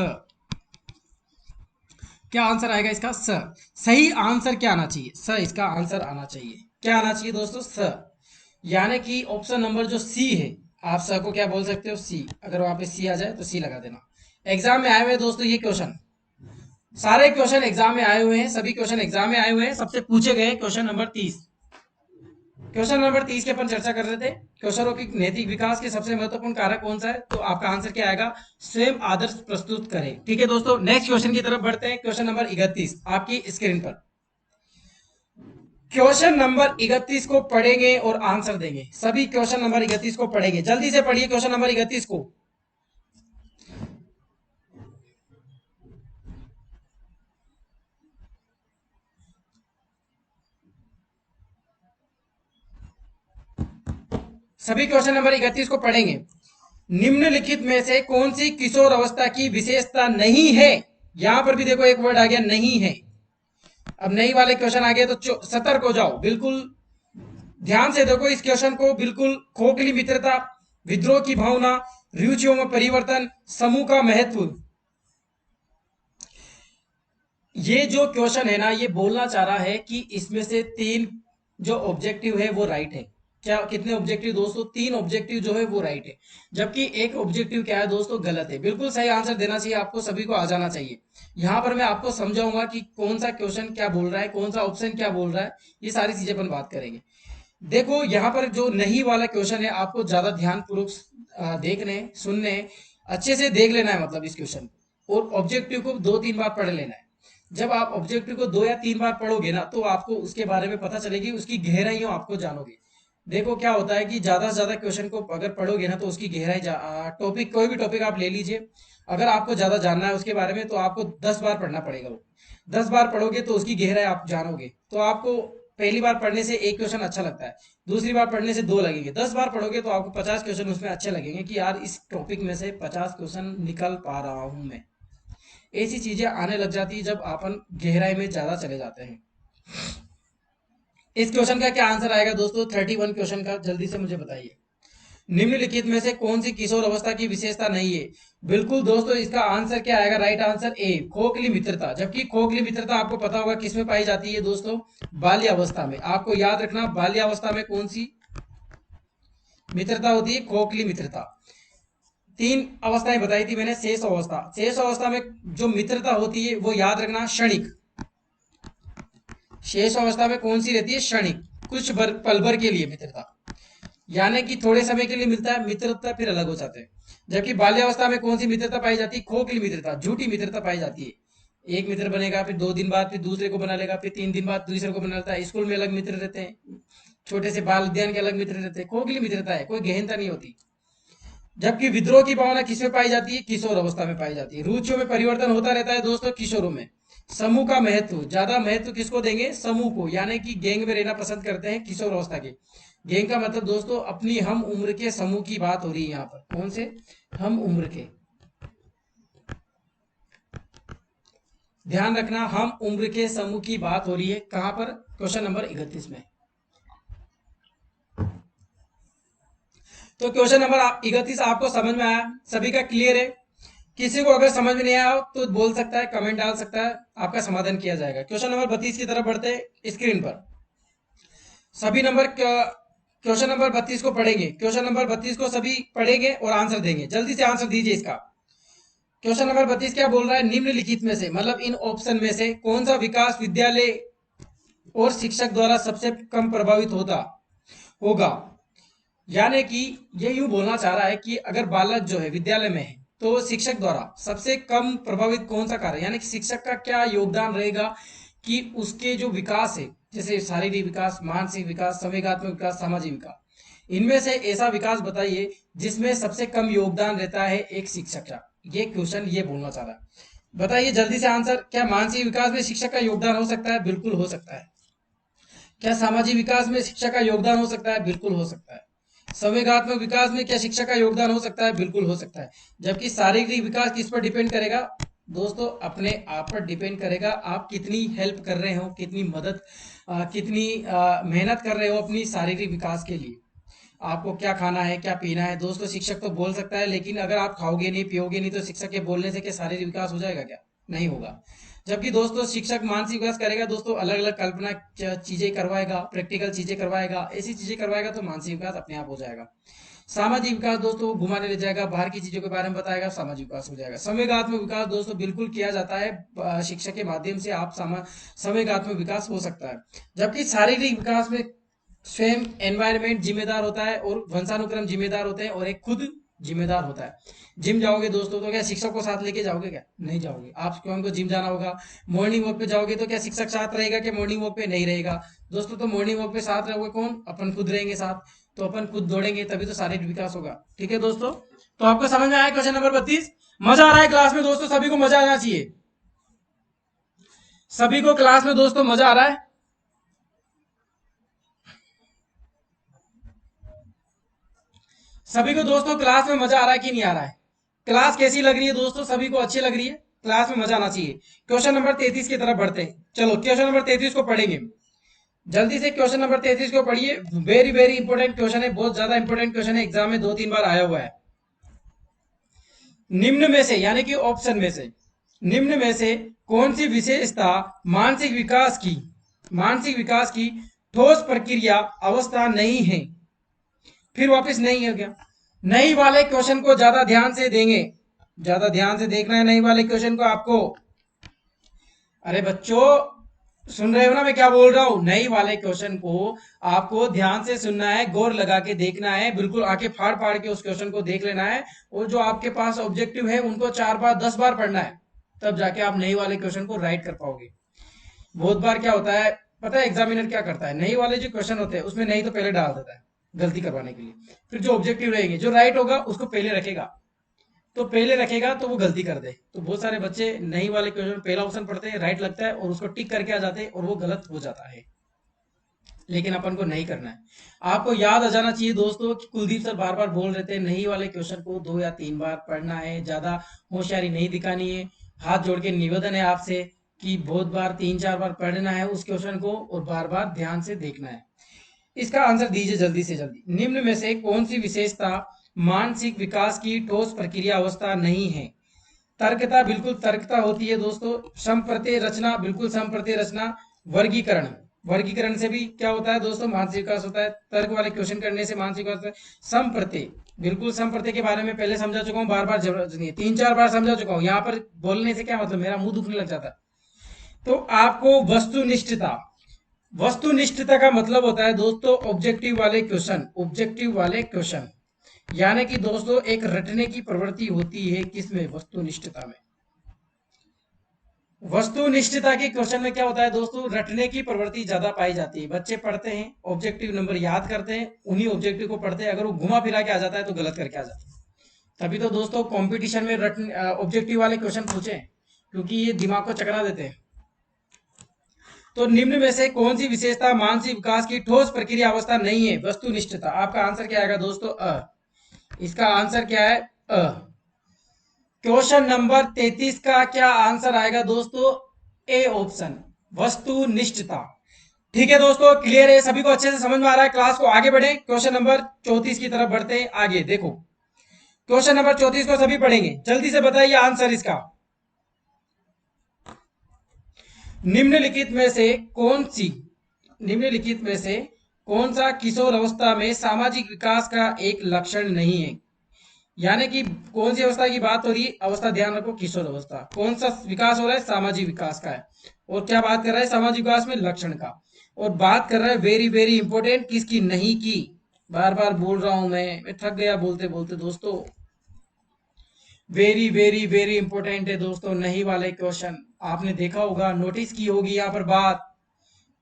क्या आंसर आएगा इसका, स। सही आंसर क्या आना चाहिए, स इसका आंसर आना चाहिए। क्या आना चाहिए दोस्तों, स। यानी कि ऑप्शन नंबर जो सी है, आप स को क्या बोल सकते हो, सी। अगर वहां पे सी आ जाए तो सी लगा देना। एग्जाम में आए हुए हैं दोस्तों ये क्वेश्चन, सारे क्वेश्चन एग्जाम में आए हुए हैं, सभी क्वेश्चन एग्जाम में आए हुए हैं, सबसे पूछे गए क्वेश्चन नंबर 30। क्वेश्चन नंबर 30 की अपन चर्चा कर रहे थे, किशोरों की नैतिक विकास के सबसे महत्वपूर्ण कारक कौन सा है, तो आपका आंसर क्या आएगा, स्वयं आदर्श प्रस्तुत करें। ठीक है दोस्तों, नेक्स्ट क्वेश्चन की तरफ बढ़ते हैं। क्वेश्चन नंबर 31 आपकी स्क्रीन पर। क्वेश्चन नंबर 31 को पढ़ेंगे और आंसर देंगे, सभी क्वेश्चन नंबर 31 को पढ़ेंगे, जल्दी से पढ़िए क्वेश्चन नंबर 31 को। सभी क्वेश्चन नंबर 31 को पढ़ेंगे। निम्नलिखित में से कौन सी किशोर अवस्था की विशेषता नहीं है, यहां पर भी देखो एक वर्ड आ गया, नहीं है। अब नहीं वाले क्वेश्चन आ गए तो सतर्क हो जाओ, बिल्कुल ध्यान से देखो इस क्वेश्चन को, बिल्कुल। खोखली मित्रता, विद्रोह की भावना, रुचियों में परिवर्तन, समूह का महत्व। ये जो क्वेश्चन है ना, ये बोलना चाह रहा है कि इसमें से तीन जो ऑब्जेक्टिव है वो राइट है। क्या, कितने ऑब्जेक्टिव दोस्तों, तीन ऑब्जेक्टिव जो है वो राइट है, जबकि एक ऑब्जेक्टिव क्या है दोस्तों, गलत है। बिल्कुल सही आंसर देना चाहिए आपको, सभी को आ जाना चाहिए। यहां पर मैं आपको समझाऊंगा कि कौन सा क्वेश्चन क्या बोल रहा है, कौन सा ऑप्शन क्या बोल रहा है, ये सारी चीजें अपन बात करेंगे। देखो यहाँ पर जो नहीं वाला क्वेश्चन है, आपको ज्यादा ध्यान पूर्वक देखने, सुनने, अच्छे से देख लेना है, मतलब इस क्वेश्चन को, और ऑब्जेक्टिव को 2-3 बार पढ़ लेना है। जब आप ऑब्जेक्टिव को 2 या 3 बार पढ़ोगे ना, तो आपको उसके बारे में पता चलेगी, उसकी गहराइयों आपको जानोगे। देखो क्या होता है कि ज्यादा से ज्यादा क्वेश्चन को अगर पढ़ोगे ना, तो उसकी गहराई, टॉपिक कोई भी टॉपिक आप ले लीजिए, अगर आपको ज्यादा जानना है उसके बारे में, तो आपको 10 बार पढ़ना पड़ेगा। वो 10 बार पढ़ोगे तो उसकी गहराई आप जानोगे। तो आपको पहली बार पढ़ने से एक क्वेश्चन अच्छा लगता है, दूसरी बार पढ़ने से 2 लगेंगे, 10 बार पढ़ोगे तो आपको 50 क्वेश्चन उसमें अच्छे लगेंगे कि यार इस टॉपिक में से 50 क्वेश्चन निकल पा रहा हूं मैं। ऐसी चीजें आने लग जाती है जब अपन गहराई में ज्यादा चले जाते हैं। इस क्वेश्चन का क्या आंसर आएगा दोस्तों, 31 क्वेश्चन का, जल्दी से मुझे बताइए। निम्नलिखित में से कौन सी किशोर अवस्था की विशेषता नहीं है। बिल्कुल दोस्तों, इसका आंसर क्या आएगा, राइट आंसर ए, खोखली मित्रता। जबकि खोखली मित्रता आपको पता होगा किसमें पाई जाती है दोस्तों, बाल्यावस्था में। आपको याद रखना, बाल्यावस्था में कौन सी मित्रता होती है, खोखली मित्रता। 3 अवस्थाएं बताई थी मैंने, शेष अवस्था, शेष अवस्था में जो मित्रता होती है वो याद रखना, क्षणिक। शेष अवस्था में कौन सी रहती है, क्षणिक, कुछ पल भर के लिए मित्रता, यानी कि थोड़े समय के लिए मिलता है मित्रता, फिर अलग हो जाते हैं। जबकि बाल्यावस्था में कौन सी मित्रता पाई जाती है, खोखली मित्रता, झूठी मित्रता पाई जाती है। एक मित्र बनेगा, फिर 2 दिन बाद फिर दूसरे को बना लेगा, फिर 3 दिन बाद दूसरे को बना लेता है। स्कूल में अलग मित्र रहते हैं, छोटे से बाल उद्यान के अलग मित्र रहते हैं, खोखली मित्रता है, कोई गहनता नहीं होती। जबकि विद्रोह की भावना किसमें पाई जाती है, किशोर अवस्था में पाई जाती है। रुचियों में परिवर्तन होता रहता है दोस्तों किशोरों में। समूह का महत्व, ज्यादा महत्व किसको देंगे, समूह को, यानी कि गैंग में रहना पसंद करते हैं किशोर अवस्था के। गैंग का मतलब दोस्तों अपनी हम उम्र के समूह की बात हो रही है यहाँ पर, कौन से, हम उम्र के। ध्यान रखना, हम उम्र के समूह की बात हो रही है, कहां पर, क्वेश्चन नंबर 31 में। तो क्वेश्चन नंबर 31 आपको समझ में आया, सभी का क्लियर है। किसी को अगर समझ में नहीं आया तो बोल सकता है, कमेंट डाल सकता है, आपका समाधान किया जाएगा। क्वेश्चन नंबर 32 की तरफ बढ़ते हैं, स्क्रीन पर सभी नंबर, क्वेश्चन नंबर 32 को पढ़ेंगे, क्वेश्चन नंबर 32 को सभी पढ़ेंगे और आंसर देंगे, जल्दी से आंसर दीजिए इसका। क्वेश्चन नंबर 32 क्या बोल रहा है, निम्नलिखित में से, मतलब इन ऑप्शन में से कौन सा विकास विद्यालय और शिक्षक द्वारा सबसे कम प्रभावित होता होगा। यानी कि ये यूं बोलना चाह रहा है कि अगर बालक जो है विद्यालय में है, तो शिक्षक द्वारा सबसे कम प्रभावित कौन सा कार्य, यानी कि शिक्षक का क्या योगदान रहेगा कि उसके जो विकास है, जैसे शारीरिक विकास, मानसिक विकास, संवेगात्मक विकास, सामाजिक विकास, इनमें से ऐसा विकास बताइए जिसमें सबसे कम योगदान रहता है एक शिक्षक का। ये क्वेश्चन ये बोलना चाह रहा है। बताइए जल्दी से आंसर। क्या मानसिक विकास में शिक्षक का योगदान हो सकता है? बिल्कुल हो सकता है। क्या सामाजिक विकास में शिक्षा का योगदान हो सकता है? बिल्कुल हो सकता है। संवेगात्मक विकास में क्या शिक्षा का योगदान हो सकता है? बिल्कुल हो सकता है। जबकि शारीरिक विकास किस पर डिपेंड करेगा दोस्तों? अपने आप पर डिपेंड करेगा। आप कितनी हेल्प कर रहे हो, कितनी मदद, कितनी मेहनत कर रहे हो अपनी शारीरिक विकास के लिए। आपको क्या खाना है, क्या पीना है। दोस्तों शिक्षक तो बोल सकता है, लेकिन अगर आप खाओगे नहीं, पियोगे नहीं, तो शिक्षक के बोलने से क्या शारीरिक विकास हो जाएगा? क्या नहीं होगा। जबकि दोस्तों शिक्षक मानसिक विकास करेगा दोस्तों, अलग अलग कल्पना चीजें करवाएगा, प्रैक्टिकल चीजें करवाएगा, ऐसी चीजें करवाएगा तो मानसिक विकास अपने आप हो जाएगा। सामाजिक विकास दोस्तों घुमाने ले जाएगा, बाहर की चीजों के बारे में बताएगा, सामाजिक विकास हो जाएगा। संवेगात्मक विकास दोस्तों बिल्कुल किया जाता है, शिक्षा के माध्यम से आप संवेगात्मक विकास हो सकता है। जबकि शारीरिक विकास में स्वयं एनवायरनमेंट जिम्मेदार होता है और वंशानुक्रम जिम्मेदार होते हैं और एक खुद जिम्मेदार होता है। जिम जाओगे दोस्तों तो क्या शिक्षक को साथ लेके जाओगे? क्या नहीं जाओगे। आप क्यों को जिम जाना होगा। मॉर्निंग वॉक पे जाओगे तो क्या शिक्षक साथ रहेगा? कि मॉर्निंग वॉक पे नहीं रहेगा दोस्तों। तो मॉर्निंग वॉक पे साथ रहोगे कौन? अपन खुद रहेंगे साथ। तो अपन खुद दौड़ेंगे तभी तो शारीरिक विकास होगा। ठीक है दोस्तों, तो आपको समझ में आया क्वेश्चन नंबर 32? मजा आ रहा है क्लास में दोस्तों? सभी को मजा आना चाहिए। सभी को क्लास में दोस्तों मजा आ रहा है? सभी को दोस्तों क्लास में मजा आ रहा है कि नहीं आ रहा है? क्लास कैसी लग रही है दोस्तों? सभी को अच्छी लग रही है? क्लास में मजा आना चाहिए। क्वेश्चन नंबर 33 की तरफ बढ़ते हैं। चलो क्वेश्चन नंबर 33 को पढ़ेंगे जल्दी से। क्वेश्चन नंबर 33 को पढ़िए। वेरी वेरी इंपॉर्टेंट क्वेश्चन है, बहुत ज्यादा इंपॉर्टेंट क्वेश्चन है, एग्जाम में 2-3 बार आया हुआ है। निम्न में से, यानी कि ऑप्शन में से, निम्न में से कौन सी विशेषता मानसिक विकास की ठोस प्रक्रिया अवस्था नहीं है? फिर वापस नहीं है क्या? नहीं वाले क्वेश्चन को ज्यादा ध्यान से देंगे, ज्यादा ध्यान से देखना है नहीं वाले क्वेश्चन को आपको। अरे बच्चों सुन रहे हो ना मैं क्या बोल रहा हूं? नहीं वाले क्वेश्चन को आपको ध्यान से सुनना है, गौर लगा के देखना है, बिल्कुल आंखें फाड़ फाड़ के उस क्वेश्चन को देख लेना है। और जो आपके पास ऑब्जेक्टिव है उनको 4 बार 10 बार पढ़ना है, तब जाके आप नहीं वाले क्वेश्चन को राइट कर पाओगे। बहुत बार क्या होता है पता है, एग्जामिनर क्या करता है, नहीं वाले जो क्वेश्चन होते हैं उसमें नहीं तो पहले डाल देता है गलती करवाने के लिए। फिर जो ऑब्जेक्टिव रहेंगे, जो राइट होगा उसको पहले रखेगा, तो पहले रखेगा तो वो गलती कर दे। तो बहुत सारे बच्चे नहीं वाले क्वेश्चन पहला ऑप्शन पढ़ते हैं, राइट लगता है और उसको टिक करके आ जाते हैं और वो गलत हो जाता है। लेकिन अपन को नहीं करना है। आपको याद आ जाना चाहिए दोस्तों कि कुलदीप सर बार बार बोल रहे थे नहीं वाले क्वेश्चन को 2 या 3 बार पढ़ना है, ज्यादा होशियारी नहीं दिखानी है। हाथ जोड़ के निवेदन है आपसे कि बहुत बार 3-4 बार पढ़ना है उस क्वेश्चन को और बार बार ध्यान से देखना है। इसका आंसर दीजिए जल्दी से जल्दी। निम्न में से कौन सी विशेषता मानसिक विकास की ठोस प्रक्रिया अवस्था नहीं है? तर्कता, बिल्कुल तर्कता होती है दोस्तों। संप्रत्यय रचना, बिल्कुल संप्रत्यय रचना। वर्गीकरण, वर्गीकरण से भी क्या होता है दोस्तों? मानसिक विकास होता है। तर्क वाले क्वेश्चन करने से मानसिक विकास होता है। संप्रत्यय, बिल्कुल संप्रत्यय के बारे में पहले समझा चुका हूँ, बार बार जरूरत नहीं है, 3-4 बार समझा चुका हूँ। यहाँ पर बोलने से क्या मतलब, मेरा मुंह दुखने लग जाता है। तो आपको वस्तुनिष्ठता, वस्तुनिष्ठता का मतलब होता है दोस्तों ऑब्जेक्टिव वाले क्वेश्चन, ऑब्जेक्टिव वाले क्वेश्चन, यानी कि दोस्तों एक रटने की प्रवृत्ति होती है किसमें? वस्तुनिष्ठता में। वस्तुनिष्ठता के क्वेश्चन में क्या होता है दोस्तों? रटने की प्रवृत्ति ज्यादा पाई जाती है। बच्चे पढ़ते हैं, ऑब्जेक्टिव नंबर याद करते हैं, उन्हीं ऑब्जेक्टिव को पढ़ते हैं, अगर वो घुमा फिरा के आ जाता है तो गलत करके आ जाता है। तभी तो दोस्तों कंपटीशन में ऑब्जेक्टिव वाले क्वेश्चन पूछे, क्योंकि ये दिमाग को चकरा देते हैं। तो निम्न में से कौन सी विशेषता मानसिक विकास की ठोस प्रक्रिया अवस्था नहीं है? वस्तुनिष्ठता। आपका आंसर क्या आएगा दोस्तों? इसका आंसर क्या है? क्वेश्चन नंबर 33 का क्या आंसर आएगा दोस्तों? ए ऑप्शन, वस्तुनिष्ठता। ठीक है दोस्तों, क्लियर है? सभी को अच्छे से समझ में आ रहा है? क्लास को आगे बढ़े, क्वेश्चन नंबर 34 की तरफ बढ़ते हैं। आगे देखो, क्वेश्चन नंबर 34 को सभी पढ़ेंगे, जल्दी से बताइए आंसर इसका। निम्नलिखित में से कौन सी, निम्नलिखित में से कौन सा किशोर अवस्था में सामाजिक विकास का एक लक्षण नहीं है? यानी कि कौन सी अवस्था की बात हो रही है? अवस्था ध्यान रखो, किशोर अवस्था। कौन सा विकास हो रहा है? सामाजिक विकास का है। और क्या बात कर रहा है? सामाजिक विकास में लक्षण का। और बात कर रहा है वेरी वेरी इंपॉर्टेंट, किसकी? नहीं की। बार बार बोल रहा हूं मैं थक गया बोलते बोलते दोस्तों। वेरी वेरी वेरी इंपॉर्टेंट है दोस्तों, नहीं वाले क्वेश्चन। आपने देखा होगा, नोटिस की होगी यहाँ पर बात,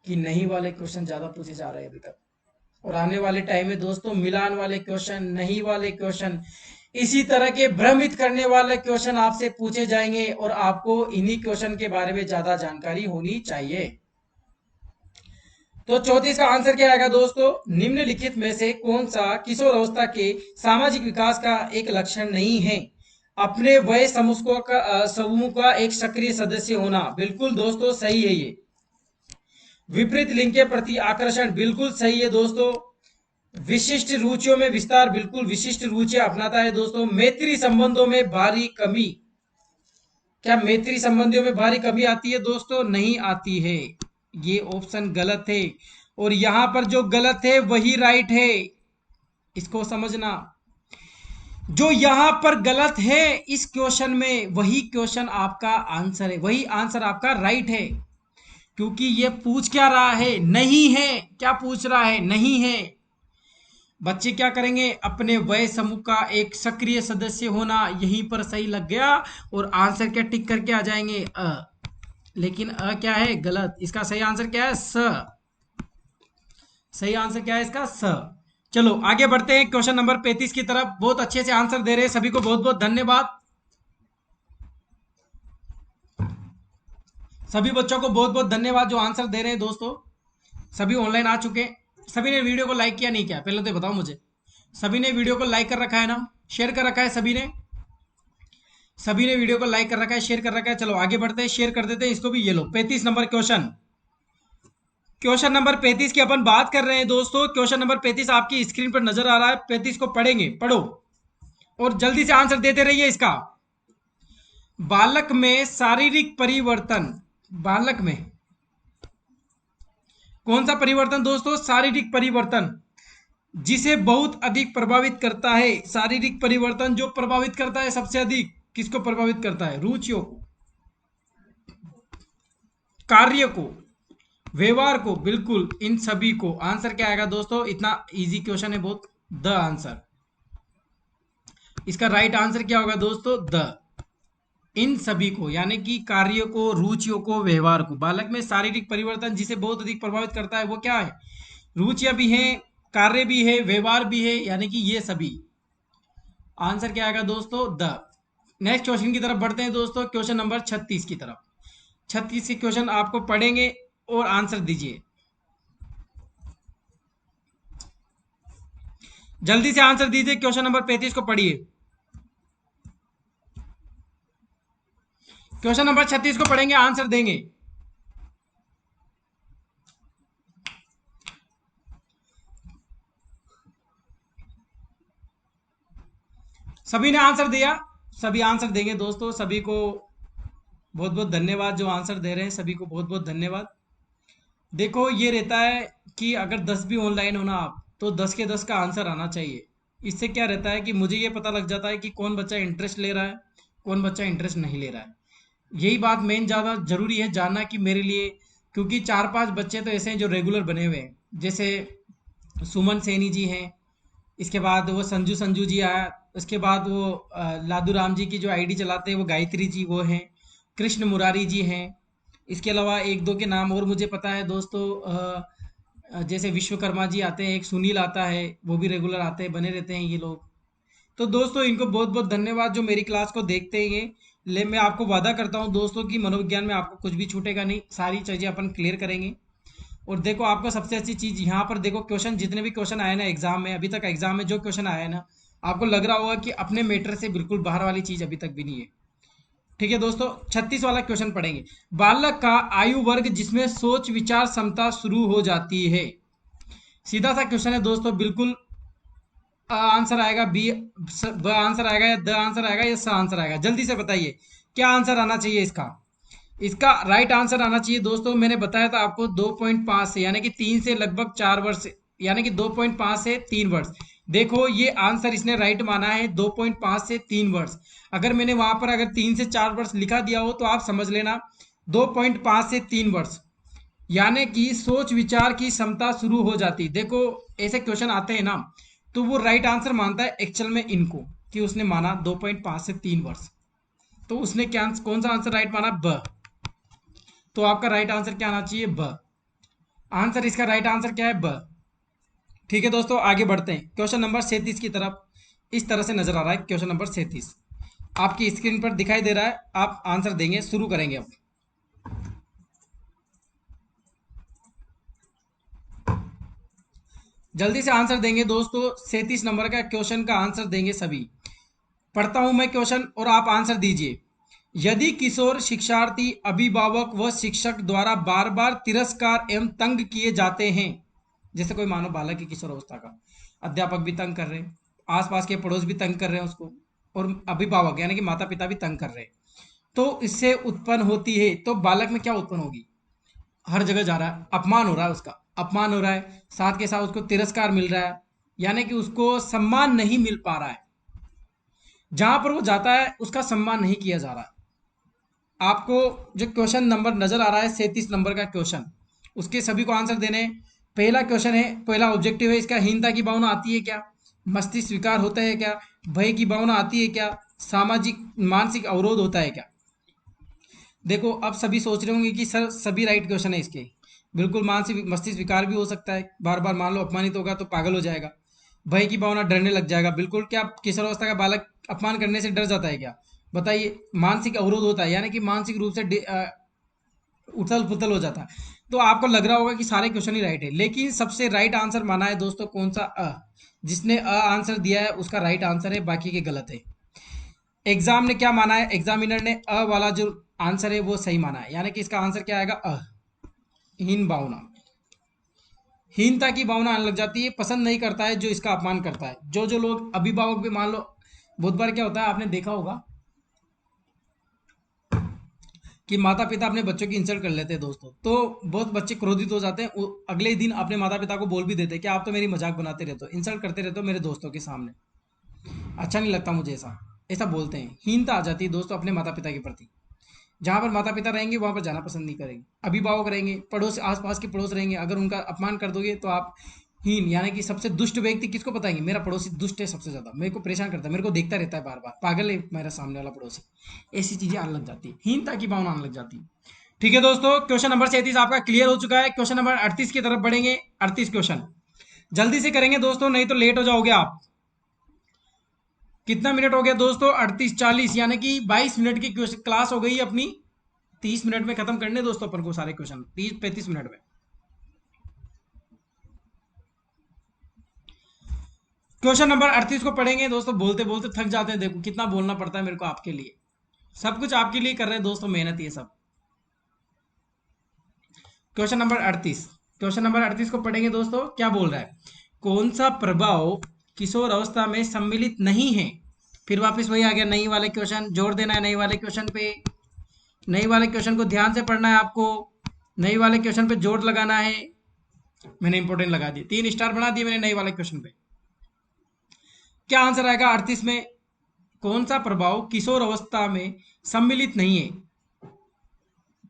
कि नहीं वाले क्वेश्चन ज्यादा पूछे जा रहे हैं अभी तक। और आने वाले टाइम में दोस्तों मिलान वाले क्वेश्चन, नहीं वाले क्वेश्चन, इसी तरह के भ्रमित करने वाले क्वेश्चन आपसे पूछे जाएंगे, और आपको इन्हीं क्वेश्चन के बारे में ज्यादा जानकारी होनी चाहिए। तो 34 का आंसर क्या आएगा दोस्तों? निम्नलिखित में से कौन सा किशोर अवस्था के सामाजिक विकास का एक लक्षण नहीं है? अपने वय समूह का एक सक्रिय सदस्य होना। बिल्कुल दोस्तों सही है ये। विपरीत लिंग के प्रति आकर्षण, बिल्कुल सही है दोस्तों। विशिष्ट रुचियों में विस्तार, बिल्कुल विशिष्ट रुचियां अपनाता है दोस्तों। मैत्री संबंधों में भारी कमी, क्या मैत्री संबंधियों में भारी कमी आती है दोस्तों? नहीं आती है। ये ऑप्शन गलत है, और यहां पर जो गलत है वही राइट है, इसको समझना। जो यहां पर गलत है इस क्वेश्चन में, वही क्वेश्चन आपका आंसर है, वही आंसर आपका राइट है। क्योंकि ये पूछ क्या रहा है? नहीं है। क्या पूछ रहा है? नहीं है। बच्चे क्या करेंगे? अपने वय समूह का एक सक्रिय सदस्य होना, यहीं पर सही लग गया, और आंसर क्या टिक करके आ जाएंगे? लेकिन क्या है? गलत। इसका सही आंसर क्या है? स। सही आंसर क्या है इसका? स। चलो आगे बढ़ते हैं क्वेश्चन नंबर 35 की तरफ। बहुत अच्छे से आंसर दे रहे हैं, सभी को बहुत बहुत धन्यवाद। सभी बच्चों को बहुत बहुत धन्यवाद जो आंसर दे रहे हैं दोस्तों। सभी ऑनलाइन आ चुके हैं। सभी ने वीडियो को लाइक किया नहीं किया, पहले तो बताओ मुझे। सभी ने वीडियो को लाइक कर रखा है ना? शेयर कर रखा है सभी ने? सभी ने वीडियो को लाइक कर रखा है, शेयर कर रखा है। चलो आगे बढ़ते हैं, शेयर कर देते हैं इसको भी। ये लो 35 नंबर क्वेश्चन। क्वेश्चन नंबर 35 की अपन बात कर रहे हैं दोस्तों। क्वेश्चन नंबर 35 आपकी स्क्रीन पर नजर आ रहा है। 35 को पढ़ेंगे, पढ़ो और जल्दी से आंसर देते रहिए इसका। बालक में शारीरिक परिवर्तन, बालक में कौन सा परिवर्तन दोस्तों? शारीरिक परिवर्तन जिसे बहुत अधिक प्रभावित करता है। शारीरिक परिवर्तन जो प्रभावित करता है सबसे अधिक, किसको प्रभावित करता है? रुचियों को, कार्य को, व्यवहार को, बिल्कुल इन सभी को। आंसर क्या आएगा दोस्तों? इतना इजी क्वेश्चन है बहुत। द आंसर, इसका राइट आंसर क्या होगा दोस्तों? द। इन सभी को, यानी कि कार्य को, रुचियों को, व्यवहार को। बालक में शारीरिक परिवर्तन जिसे बहुत अधिक प्रभावित करता है वो क्या है? रुचियां भी हैं, कार्य भी है, व्यवहार भी है, यानी कि ये सभी। आंसर क्या आएगा दोस्तों? द। नेक्स्ट क्वेश्चन की तरफ बढ़ते हैं दोस्तों, क्वेश्चन नंबर 36 की तरफ। 36 के क्वेश्चन आपको पढ़ेंगे और आंसर दीजिए। जल्दी से आंसर दीजिए, क्वेश्चन नंबर 35 को पढ़िए। क्वेश्चन नंबर 36 को पढ़ेंगे, आंसर देंगे। सभी ने आंसर दिया? सभी आंसर देंगे दोस्तों। सभी को बहुत बहुत धन्यवाद जो आंसर दे रहे हैं, सभी को बहुत बहुत धन्यवाद। देखो ये रहता है कि अगर 10 भी ऑनलाइन हो ना आप, तो 10 के 10 का आंसर आना चाहिए। इससे क्या रहता है कि मुझे ये पता लग जाता है कि कौन बच्चा इंटरेस्ट ले रहा है, कौन बच्चा इंटरेस्ट नहीं ले रहा है। यही बात मेन ज़्यादा जरूरी है जानना कि मेरे लिए, क्योंकि 4-5 बच्चे तो ऐसे हैं जो रेगुलर बने हुए हैं। जैसे सुमन सैनी जी हैं, इसके बाद वो संजू संजू जी आया, उसके बाद वो लादू राम जी की जो आईडी चलाते हैं वो गायत्री जी वो हैं, कृष्ण मुरारी जी हैं। इसके अलावा एक दो के नाम और मुझे पता है दोस्तों। जैसे विश्वकर्मा जी आते हैं, एक सुनील आता है, वो भी रेगुलर आते हैं, बने रहते हैं ये लोग। तो दोस्तों इनको बहुत बहुत धन्यवाद जो मेरी क्लास को देखते हैं ये। ले मैं आपको वादा करता हूँ दोस्तों कि मनोविज्ञान में आपको कुछ भी छूटेगा नहीं, सारी चीज़ें अपन क्लियर करेंगे। और देखो आपको सबसे अच्छी चीज़ यहाँ पर देखो, क्वेश्चन जितने भी क्वेश्चन आए ना एग्जाम में, अभी तक एग्जाम में जो क्वेश्चन आया है ना, आपको लग रहा होगा कि अपने मैटर से बिल्कुल बाहर वाली चीज़ अभी तक भी नहीं है। ठीक है दोस्तों, 36 वाला क्वेश्चन पढ़ेंगे। बालक का आयु वर्ग जिसमें सोच विचार क्षमता शुरू हो जाती है। सीधा सा क्वेश्चन है दोस्तों, बिल्कुल आंसर आएगा बी, ब आंसर आएगा या द आंसर आएगा या स आंसर आएगा? जल्दी से बताइए क्या आंसर आना चाहिए इसका। इसका राइट आंसर आना चाहिए दोस्तों, मैंने बताया था आपको 2.5 से, यानी कि 3 से लगभग 4 वर्ष, यानी कि 2.5 से 3 वर्ष। देखो ये आंसर इसने राइट माना है 2.5 से 3 वर्ष। अगर मैंने वहां पर अगर 3 से 4 वर्ष लिखा दिया हो तो आप समझ लेना 2.5 से 3 वर्ष, यानी कि सोच विचार की क्षमता शुरू हो जाती। देखो ऐसे क्वेश्चन आते हैं ना, तो वो राइट आंसर मानता है एक्चुअल में इनको। कि उसने माना 2.5 से 3 वर्ष, तो उसने क्या कौन सा आंसर राइट माना? ब। तो आपका राइट आंसर क्या आना चाहिए? ब। आंसर इसका राइट आंसर क्या है? ब। ठीक है दोस्तों, आगे बढ़ते हैं क्वेश्चन नंबर 37 की तरफ। इस तरह से नजर आ रहा है क्वेश्चन नंबर 37 आपकी स्क्रीन पर दिखाई दे रहा है। आप आंसर देंगे, शुरू करेंगे अब। जल्दी से आंसर देंगे दोस्तों, 37 नंबर का क्वेश्चन का आंसर देंगे सभी। पढ़ता हूं मैं क्वेश्चन और आप आंसर दीजिए। यदि किशोर शिक्षार्थी अभिभावक व शिक्षक द्वारा बार बार तिरस्कार एवं तंग किए जाते हैं, जैसे कोई मानो बालक की किशोर अवस्था का, अध्यापक भी तंग कर रहे हैं, आसपास के पड़ोस भी तंग कर रहे हैं उसको, और अभिभावक यानी कि माता पिता भी तंग कर रहे हैं, तो इससे उत्पन्न होती है, तो बालक में क्या उत्पन्न होगी? हर जगह जा रहा है, अपमान हो रहा है, उसका अपमान हो रहा है, साथ के साथ उसको तिरस्कार मिल रहा है, यानी कि उसको सम्मान नहीं मिल पा रहा है। जहां पर वो जाता है उसका सम्मान नहीं किया जा रहा है। आपको जो क्वेश्चन नंबर नजर आ रहा है 37 नंबर का क्वेश्चन, उसके सभी को आंसर देने हैं। पहला क्वेश्चन है, पहला ऑब्जेक्टिव है इसका, हीनता की भावना आती है क्या? मस्तिष्क विकार होता है क्या? भय की भावना आती है क्या? सामाजिक मानसिक अवरोध होता है क्या? देखो अब सभी सोच रहे होंगे कि सर सभी राइट क्वेश्चन है इसके। बिल्कुल, मानसिक मस्तिष्क विकार भी हो सकता है, बार बार मान लो अपमानित होगा तो पागल हो जाएगा। भय की भावना, डरने लग जाएगा। बिल्कुल, क्या किशोरावस्था का बालक अपमान करने से डर जाता है क्या? बताइए। मानसिक अवरोध होता है, यानी कि मानसिक रूप से उथल पुथल हो जाता है। तो आपको लग रहा होगा कि सारे क्वेश्चन ही राइट है, लेकिन सबसे राइट आंसर माना है दोस्तों कौन सा? जिसने आंसर दिया है उसका राइट आंसर है, बाकी के गलत है। एग्जाम ने क्या माना है? एग्जामिनर ने वाला जो आंसर है वो सही माना है, यानी कि इसका आंसर क्या आएगा? हीन भावना। हीनता की भावना आने लग जाती है, पसंद नहीं करता है जो इसका अपमान करता है। जो जो लोग अभिभावक भी, मान लो बहुत बार क्या होता है, आपने देखा होगा कि माता पिता अपने बच्चों की इंसल्ट कर लेते हैं दोस्तों, तो बहुत बच्चे क्रोधित हो जाते हैं, अगले ही दिन अपने माता पिता को बोल भी देते हैं कि आप तो मेरी मजाक बनाते रहते हो, इंसल्ट करते रहते हो मेरे दोस्तों के सामने, अच्छा नहीं लगता मुझे ऐसा। ऐसा बोलते हैं, हीनता आ जाती है दोस्तों अपने माता पिता के प्रति। जहां पर माता पिता रहेंगे वहां पर जाना पसंद नहीं करेंगे। अभिभावक रहेंगे, पड़ोस आसपास के पड़ोस रहेंगे, अगर उनका अपमान कर दोगे तो आप हीन, यानी कि सबसे दुष्ट व्यक्ति किसको बताएंगे? मेरा पड़ोसी दुष्ट है सबसे ज्यादा, मेरे को परेशान करता है, मेरे को देखता रहता है बार बार, पागल है मेरा सामने वाला पड़ोसी। ऐसी चीजें आने लग जाती है, हीनता की भावना आने लग जाती है। ठीक है दोस्तों, क्वेश्चन नंबर 37 आपका क्लियर हो चुका है। क्वेश्चन नंबर 38 की तरफ बढ़ेंगे। 38 क्वेश्चन जल्दी से करेंगे दोस्तों, नहीं तो लेट हो जाओगे आप। कितना मिनट हो गया दोस्तों? 38:40, यानी कि 22 मिनट की क्लास हो गई अपनी। 30 मिनट में खत्म करने दोस्तों अपन को सारे क्वेश्चन, 30-35 मिनट में। क्वेश्चन नंबर 38 को पढ़ेंगे दोस्तों, बोलते बोलते थक जाते हैं, देखो कितना बोलना पड़ता है मेरे को आपके लिए। सब कुछ आपके लिए कर रहे हैं दोस्तों, मेहनत ये सब। क्वेश्चन नंबर 38, क्वेश्चन नंबर 38 को पढ़ेंगे दोस्तों। क्या बोल रहा है? कौन सा प्रभाव किशोर अवस्था में सम्मिलित नहीं है? फिर वापस वही आ गया, नई वाले क्वेश्चन, जोड़ देना है नई वाले क्वेश्चन पे। नई वाले क्वेश्चन को ध्यान से पढ़ना है आपको, नई वाले क्वेश्चन पे जोर लगाना है। मैंने इंपोर्टेंट लगा दिए, 3 स्टार बना दिए मैंने नई वाले क्वेश्चन पे। क्या आंसर आएगा 38 में? कौन सा प्रभाव किशोर अवस्था में सम्मिलित नहीं है?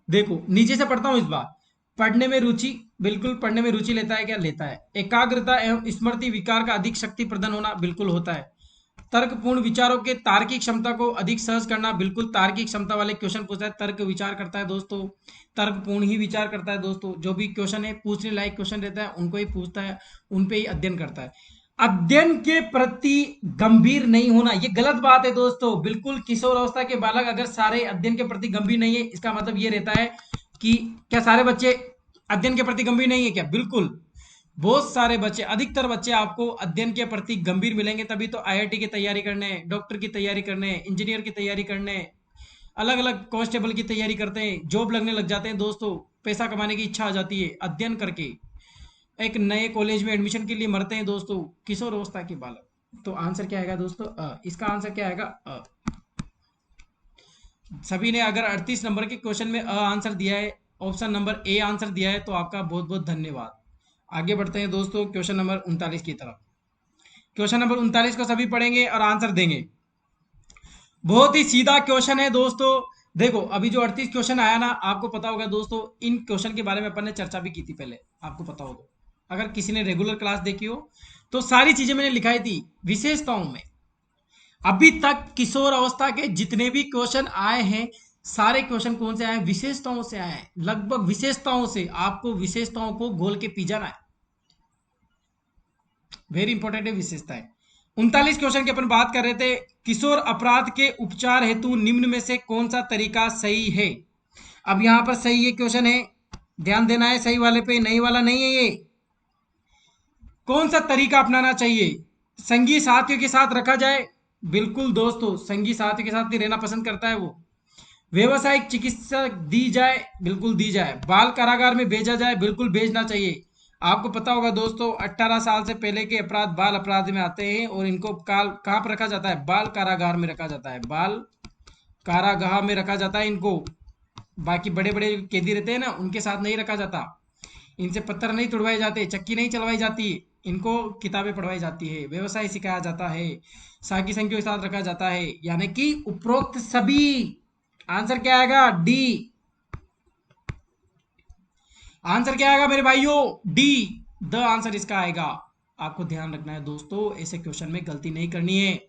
देखो नीचे से पढ़ता हूं इस बार। पढ़ने में रुचि, बिल्कुल पढ़ने में रुचि लेता है क्या? लेता है। एकाग्रता एवं स्मृति विकार का अधिक शक्ति प्रदान होना, बिल्कुल होता है। तर्कपूर्ण विचारों के तार्किक क्षमता को अधिक सहज करना, बिल्कुल तार्किक क्षमता वाले क्वेश्चन पूछता है, तर्क विचार करता है दोस्तों, तर्कपूर्ण ही विचार करता है दोस्तों। जो भी क्वेश्चन है पूछने लायक क्वेश्चन रहता है उनको ही पूछता है, उन पे ही अध्ययन करता है। अध्ययन के प्रति गंभीर नहीं होना, ये गलत बात है दोस्तों। बिल्कुल किशोर अवस्था के बालक अगर सारे अध्ययन के प्रति गंभीर नहीं है, इसका मतलब ये रहता है कि क्या सारे बच्चे अध्ययन के प्रति गंभीर नहीं है क्या? बिल्कुल, बहुत सारे बच्चे, अधिकतर बच्चे आपको अध्ययन के प्रति गंभीर मिलेंगे, तभी तो आईआईटी की तैयारी करने, डॉक्टर की तैयारी करने, इंजीनियर की तैयारी करने, अलग अलग कांस्टेबल की तैयारी करते हैं, जॉब लगने लग जाते हैं दोस्तों, पैसा कमाने की इच्छा आ जाती है अध्ययन करके, एक नए कॉलेज में एडमिशन के लिए मरते हैं दोस्तों किशोर अवस्था के बालक। तो आंसर क्या आएगा दोस्तों? इसका आंसर क्या आएगा? सभी ने अगर 38 नंबर के क्वेश्चन में आंसर दिया है, ऑप्शन नंबर ए आंसर दिया है, तो आपका बहुत बहुत धन्यवाद। आगे बढ़ते हैं दोस्तों क्वेश्चन नंबर 39 की तरफ। क्वेश्चन नंबर 39 को सभी पढ़ेंगे और आंसर देंगे। बहुत ही सीधा क्वेश्चन है दोस्तों। देखो अभी जो 38 क्वेश्चन आया ना, आपको पता होगा दोस्तों, इन क्वेश्चन के बारे में अपन ने चर्चा भी की थी पहले, आपको पता हो तो। अगर किसी ने रेगुलर क्लास देखी हो तो सारी चीजें मैंने लिखाई थी विशेषताओं में। अभी तक किशोर अवस्था के जितने भी क्वेश्चन आए हैं, सारे क्वेश्चन कौन से आए हैं? विशेषताओं से आए हैं, लगभग विशेषताओं से। आपको विशेषताओं को घोल के पी जाना है। वेरी इंपॉर्टेंट है विशेषताएं। 39 क्वेश्चन की अपन बात कर रहे थे। किशोर अपराध के उपचार हेतु निम्न में से कौन सा तरीका सही है? अब यहां पर सही ये क्वेश्चन है, ध्यान देना है सही वाले पे, नहीं वाला नहीं है ये। कौन सा तरीका अपनाना चाहिए? संगी साथियों के साथ रखा जाए, बिल्कुल दोस्तों, संगी साथियों के साथ नहीं रहना पसंद करता है वो। व्यवसायिक चिकित्सा दी जाए, बिल्कुल दी जाए। बाल कारागार में भेजा जाए, बिल्कुल भेजना चाहिए। आपको पता होगा दोस्तों, 18 साल से पहले के अपराध बाल अपराध में आते हैं और इनको कहाँ पर रखा जाता है? बाल कारागार में रखा जाता है, बाल कारागाह में रखा जाता है इनको। बाकी बड़े बड़े कैदी रहते हैं ना, उनके साथ नहीं रखा जाता। इनसे पत्थर नहीं तुड़वाए जाते, चक्की नहीं चलवाई जाती, इनको किताबें पढ़वाई जाती है, व्यवसाय सिखाया जाता है, साकी संख्या के साथ रखा जाता है। यानी कि उपरोक्त सभी। आंसर क्या आएगा? डी। आंसर क्या आएगा मेरे भाइयों? डी द आंसर इसका आएगा। आपको ध्यान रखना है दोस्तों, ऐसे क्वेश्चन में गलती नहीं करनी है,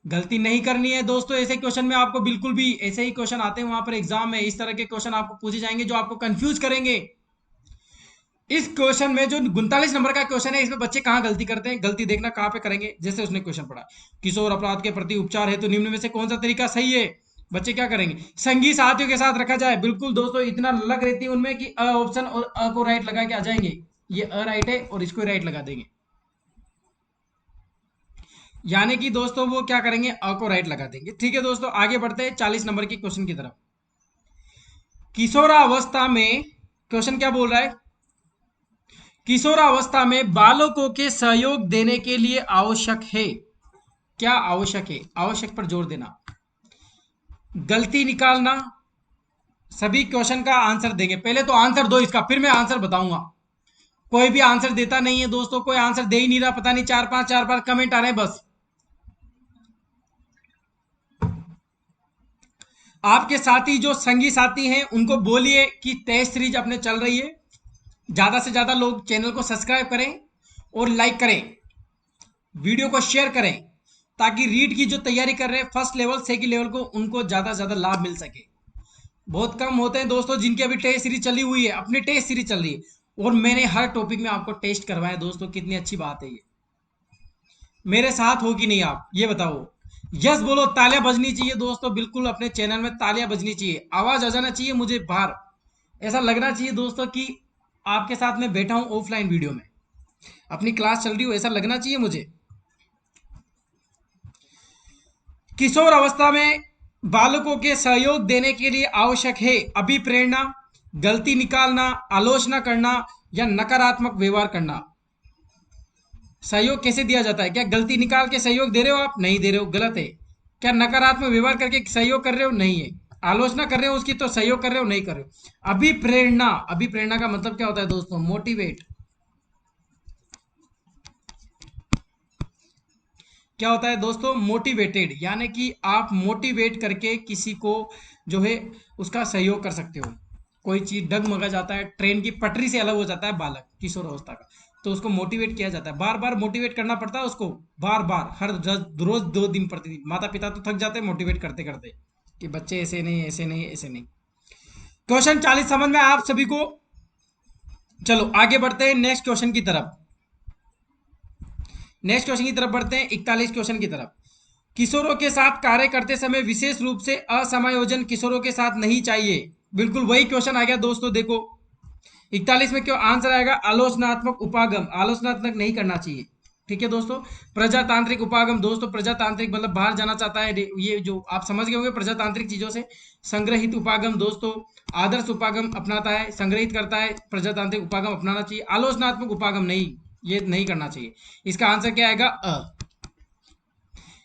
गलती नहीं करनी है दोस्तों। ऐसे क्वेश्चन में आपको बिल्कुल भी, ऐसे ही क्वेश्चन आते हैं वहां पर एग्जाम में, इस तरह के क्वेश्चन आपको पूछे जाएंगे जो आपको कंफ्यूज करेंगे। इस क्वेश्चन में जो 39 नंबर का क्वेश्चन है, इसमें बच्चे कहाँ गलती करते हैं, गलती देखना कहाँ पे करेंगे। जैसे उसने क्वेश्चन पढ़ा, किशोर अपराध के प्रति उपचार है तो निम्न में से कौन सा तरीका सही है? बच्चे क्या करेंगे? संगी साथियों के साथ रखा जाए, बिल्कुल दोस्तों, इतना लग रहती है उनमें कि अ ऑप्शन और अ को राइट लगा के आ जाएंगे। ये अ राइट है और इसको राइट लगा देंगे। यानी कि दोस्तों वो क्या करेंगे? अ को राइट लगा देंगे। ठीक है दोस्तों, आगे बढ़ते हैं 40 नंबर की क्वेश्चन की तरफ। किशोरावस्था में क्वेश्चन क्या बोल रहा है? किशोरावस्था में बालकों के सहयोग देने के लिए आवश्यक है। क्या आवश्यक है? आवश्यक पर जोर देना, गलती निकालना। सभी क्वेश्चन का आंसर देंगे, पहले तो आंसर दो इसका, फिर मैं आंसर बताऊंगा। कोई भी आंसर देता नहीं है दोस्तों, कोई आंसर दे ही नहीं रहा, पता नहीं चार पांच कमेंट आ रहे हैं बस। आपके साथी जो संगी साथी हैं उनको बोलिए कि टेस्ट सीरीज अपने चल रही है, ज्यादा से ज्यादा लोग चैनल को सब्सक्राइब करें और लाइक करें, वीडियो को शेयर करें, ताकि रीट की जो तैयारी कर रहे हैं फर्स्ट लेवल सेकंड लेवल को, उनको ज्यादा से ज्यादा लाभ मिल सके। बहुत कम होते हैं दोस्तों जिनकी अभी टेस्ट सीरीज चली हुई है, अपनी टेस्ट सीरीज चल रही है और मैंने हर टॉपिक में आपको टेस्ट करवाया दोस्तों। कितनी अच्छी बात है ये। मेरे साथ हो कि नहीं आप ये बताओ? यस बोलो, तालियां बजनी चाहिए दोस्तों, बिल्कुल अपने चैनल में तालियां बजनी चाहिए, आवाज आ जाना चाहिए मुझे बाहर। ऐसा लगना चाहिए दोस्तों कि आपके साथ में बैठा हूं ऑफलाइन वीडियो में, अपनी क्लास चल रही हो, ऐसा लगना चाहिए मुझे। किशोर अवस्था में बालकों के सहयोग देने के लिए आवश्यक है अभिप्रेरणा, गलती निकालना, आलोचना करना या नकारात्मक व्यवहार करना। सहयोग कैसे दिया जाता है? क्या गलती निकाल के सहयोग दे रहे हो आप? नहीं दे रहे हो, गलत है। क्या नकारात्मक व्यवहार करके सहयोग कर रहे हो? नहीं है। आलोचना कर रहे हो उसकी तो सहयोग कर रहे हो? नहीं कर रहे हो। अभिप्रेरणा, अभिप्रेरणा का मतलब क्या होता है दोस्तों? मोटिवेट। क्या होता है दोस्तों? मोटिवेटेड, यानी कि आप मोटिवेट करके किसी को जो है उसका सहयोग कर सकते हो। कोई चीज डगमगा जाता है, ट्रेन की पटरी से अलग हो जाता है बालक किशोर अवस्था का, तो उसको मोटिवेट किया जाता है। बार बार मोटिवेट करना पड़ता है उसको, बार बार, हर रोज 2 दिन प्रतिदिन। माता पिता तो थक जाते हैं मोटिवेट करते करते कि बच्चे ऐसे नहीं, ऐसे नहीं, ऐसे नहीं। क्वेश्चन 40 समझ में आप सभी को? चलो आगे बढ़ते हैं नेक्स्ट क्वेश्चन की तरफ। नेक्स्ट क्वेश्चन की तरफ बढ़ते हैं, 41 क्वेश्चन की तरफ। किशोरों के साथ कार्य करते समय विशेष रूप से असमायोजन किशोरों के साथ नहीं चाहिए। बिल्कुल वही क्वेश्चन आ गया दोस्तों, देखो 41 में क्यों आंसर आएगा? आलोचनात्मक उपागम, आलोचनात्मक नहीं करना चाहिए। ठीक है दोस्तों। प्रजातांत्रिक उपागम, दोस्तों प्रजातांत्रिक मतलब बाहर जाना चाहता है, ये जो आप समझ गए होंगे प्रजातांत्रिक चीजों से। संग्रहित उपागम दोस्तों, आदर्श उपागम अपनाता है, संग्रहित करता है, प्रजातांत्रिक उपागम अपनाना चाहिए। आलोचनात्मक उपागम नहीं, ये नहीं करना चाहिए। इसका आंसर क्या आएगा? अ।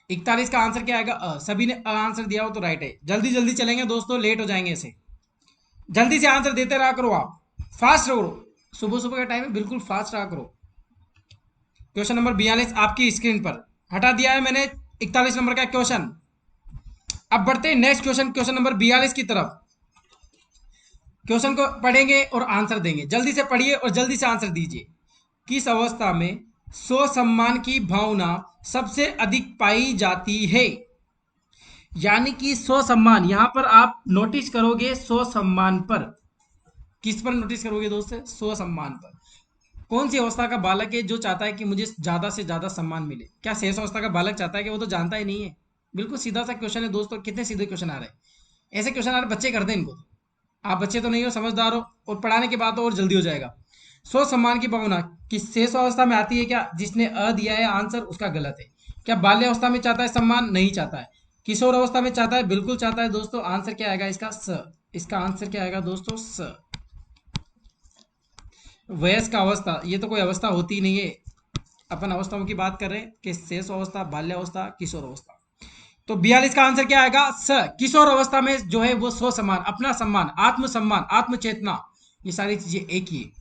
41 का आंसर क्या आएगा? अ। सभी ने अ आंसर दिया हो तो राइट है। जल्दी जल्दी चलेंगे दोस्तों, लेट हो जाएंगे ऐसे। जल्दी से आंसर देते रहा करो, आप फास्ट रहो, सुबह सुबह का टाइम है, बिल्कुल फास्ट रहा करो। क्वेश्चन नंबर 42 आपकी स्क्रीन पर हटा दिया है मैंने 41 नंबर का क्वेश्चन। अब बढ़ते हैं नेक्स्ट क्वेश्चन, क्वेश्चन नंबर 42 की तरफ। क्वेश्चन को पढ़ेंगे और आंसर देंगे। जल्दी से पढ़िए और जल्दी से आंसर दीजिए। किस अवस्था में स्व सम्मान की भावना सबसे अधिक पाई जाती है। यानी कि स्व सम्मान, यहां पर आप नोटिस करोगे स्व सम्मान पर, किस पर नोटिस करोगे दोस्त? स्व सम्मान पर। कौन सी अवस्था का बालक है जो चाहता है कि मुझे ज्यादा से ज्यादा सम्मान मिले? क्या शेष अवस्था का बालक चाहता है? कि वो तो जानता ही नहीं है। बिल्कुल सीधा सा क्वेश्चन है दोस्तों। कितने सीधे क्वेश्चन आ रहे हैं, ऐसे क्वेश्चन आ रहे बच्चे करते हैं इनको। आप बच्चे तो नहीं हो, समझदार हो, और पढ़ाने के बाद तो और जल्दी हो जाएगा। स्व सम्मान की भावना किस शेष अवस्था में आती है? क्या जिसने अ दिया है आंसर उसका गलत है। क्या बाल्य अवस्था में चाहता है सम्मान? नहीं चाहता है। किशोर अवस्था में चाहता है? बिल्कुल चाहता है दोस्तों। आंसर क्या आएगा इसका? स। इसका आंसर क्या आएगा दोस्तों? स। वयस्क अवस्था, ये तो कोई अवस्था होती ही नहीं है। अपन अवस्थाओं की बात कर रहे हैं कि शेष अवस्था, बाल्यावस्था, किशोर अवस्था। तो 42 का आंसर क्या आएगा? स। किशोर अवस्था में जो है वो स्व सम्मान, अपना सम्मान, आत्मसम्मान, आत्मचेतना, ये सारी चीजें एक ही है।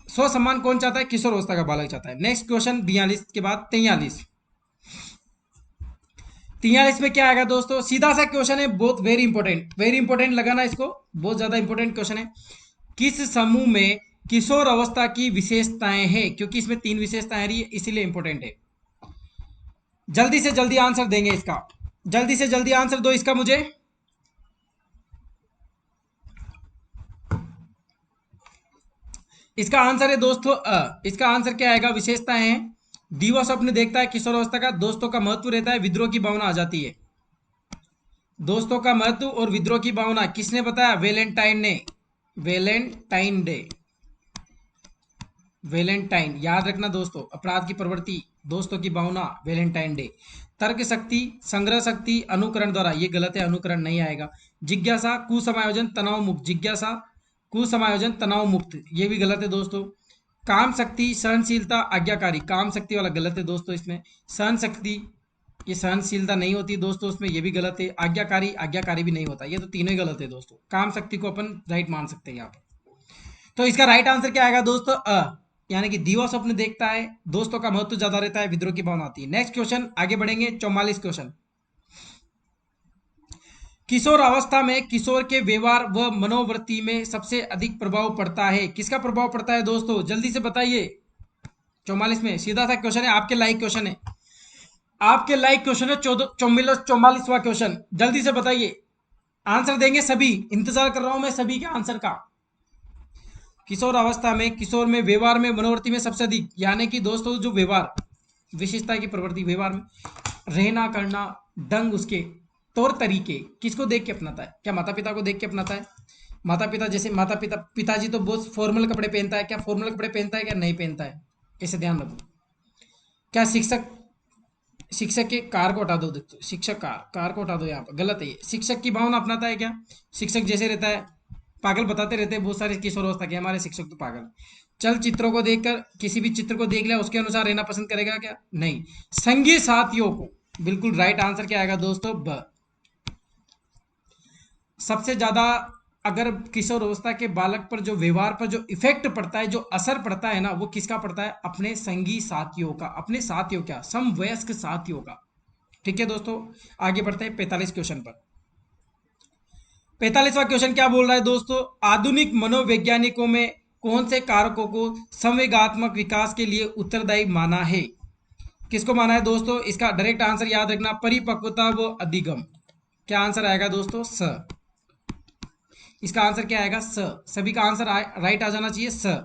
स्व सम्मान कौन चाहता है? किशोर अवस्था का बालक चाहता है। नेक्स्ट क्वेश्चन 42 के बाद 43। 43 में क्या आएगा दोस्तों? सीधा सा क्वेश्चन है, बहुत वेरी इंपॉर्टेंट, वेरी इंपॉर्टेंट लगाना इसको, बहुत ज्यादा इंपॉर्टेंट क्वेश्चन है। किस समूह में किशोर अवस्था की विशेषताएं हैं? क्योंकि इसमें 3 विशेषताएं आ रही है, इसीलिए इंपॉर्टेंट है। जल्दी से जल्दी आंसर देंगे इसका, जल्दी से जल्दी आंसर दो इसका मुझे। इसका आंसर है दोस्तों इसका आंसर क्या आएगा? विशेषताएं हैं, दीवा स्वप्न देखता है किशोर अवस्था का, दोस्तों का महत्व रहता है, विद्रोह की भावना आ जाती है। दोस्तों का महत्व और विद्रोह की भावना किसने बताया? वेलेंटाइन ने। वेलेंटाइन डे, वेलेंटाइन, याद रखना दोस्तों। अपराध की प्रवृत्ति, दोस्तों की भावना, वेलेंटाइन डे। तर्क शक्ति, संग्रह शक्ति, अनुकरण द्वारा, ये गलत है, अनुकरण नहीं आएगा। जिज्ञासा, कुसमायोजन, तनाव मुक्त, जिज्ञासा, कुसमायोजन, तनाव मुक्त, ये भी गलत है दोस्तों। काम शक्ति, सहनशीलता, आज्ञाकारी, काम शक्ति वाला गलत है दोस्तों इसमें। सहन शक्ति, ये सहनशीलता नहीं होती दोस्तों उसमें, ये भी गलत है। आज्ञाकारी, आज्ञाकारी भी नहीं होता, ये तो तीनों ही गलत है दोस्तों। काम शक्ति को अपन राइट मान सकते हैं यहाँ पर। तो इसका राइट आंसर क्या आएगा दोस्तों? यानी कि दीवा स्वप्न देखता है, दोस्तों का महत्व ज्यादा रहता है, विद्रोह की भावना आती है। नेक्स्ट क्वेश्चन आगे बढ़ेंगे, 44 क्वेश्चन। किशोर अवस्था में किशोर के व्यवहार व मनोवृत्ति में सबसे अधिक प्रभाव पड़ता है? किसका प्रभाव पड़ता है दोस्तों? जल्दी से बताइए। 44 में सीधा सा क्वेश्चन है, आपके लाइक क्वेश्चन है, आपके लाइक क्वेश्चन है। 44वां क्वेश्चन, जल्दी से बताइए। आंसर देंगे सभी, इंतजार कर रहा हूं मैं सभी के आंसर का। किशोर अवस्था में किशोर में व्यवहार में मनोवृत्ति में सबसे अधिक, यानी कि दोस्तों जो व्यवहार, विशेषता की प्रवृत्ति, व्यवहार में रहना करना, ढंग, उसके तौर तरीके किसको देख के अपनाता है? क्या माता पिता को देख के अपनाता है? माता पिता, जैसे माता पिता, पिताजी तो बहुत फॉर्मल कपड़े पहनता है, क्या फॉर्मल कपड़े पहनता है? क्या नहीं पहनता है? इसे ध्यान रखो। क्या शिक्षक, शिक्षक के कार को हटा दो दोस्तों, शिक्षक कार को हटा दो, यहाँ पर गलत है ये। शिक्षक की भावना अपनाता है क्या? शिक्षक जैसे रहता है, पागल बताते रहते हैं बहुत सारे किशोर अवस्था के, हमारे शिक्षक तो पागल। चल चित्रों को देखकर, किसी भी चित्र को देख लिया उसके अनुसार रहना पसंद करेगा क्या? नहीं। संगी साथियों को, बिल्कुल राइट आंसर क्या आएगा दोस्तों? ब। सबसे ज्यादा अगर किशोर अवस्था के बालक पर जो व्यवहार पर जो इफेक्ट पड़ता है, जो असर पड़ता है ना, वो किसका पड़ता है? अपने संगी साथियों का, अपने साथियों का, समवयस्क साथियों का। ठीक है दोस्तों, आगे बढ़ते हैं 45 क्वेश्चन पर। 45वां क्वेश्चन क्या बोल रहा है दोस्तों? आधुनिक मनोवैज्ञानिकों में कौन से कारकों को संवेगात्मक विकास के लिए उत्तरदायी माना है? किसको माना है दोस्तों? इसका डायरेक्ट आंसर याद रखना, परिपक्वता व अधिगम। क्या आंसर आएगा दोस्तों? स। इसका आंसर क्या आएगा? स। सभी का आंसर राइट आ जाना चाहिए, स।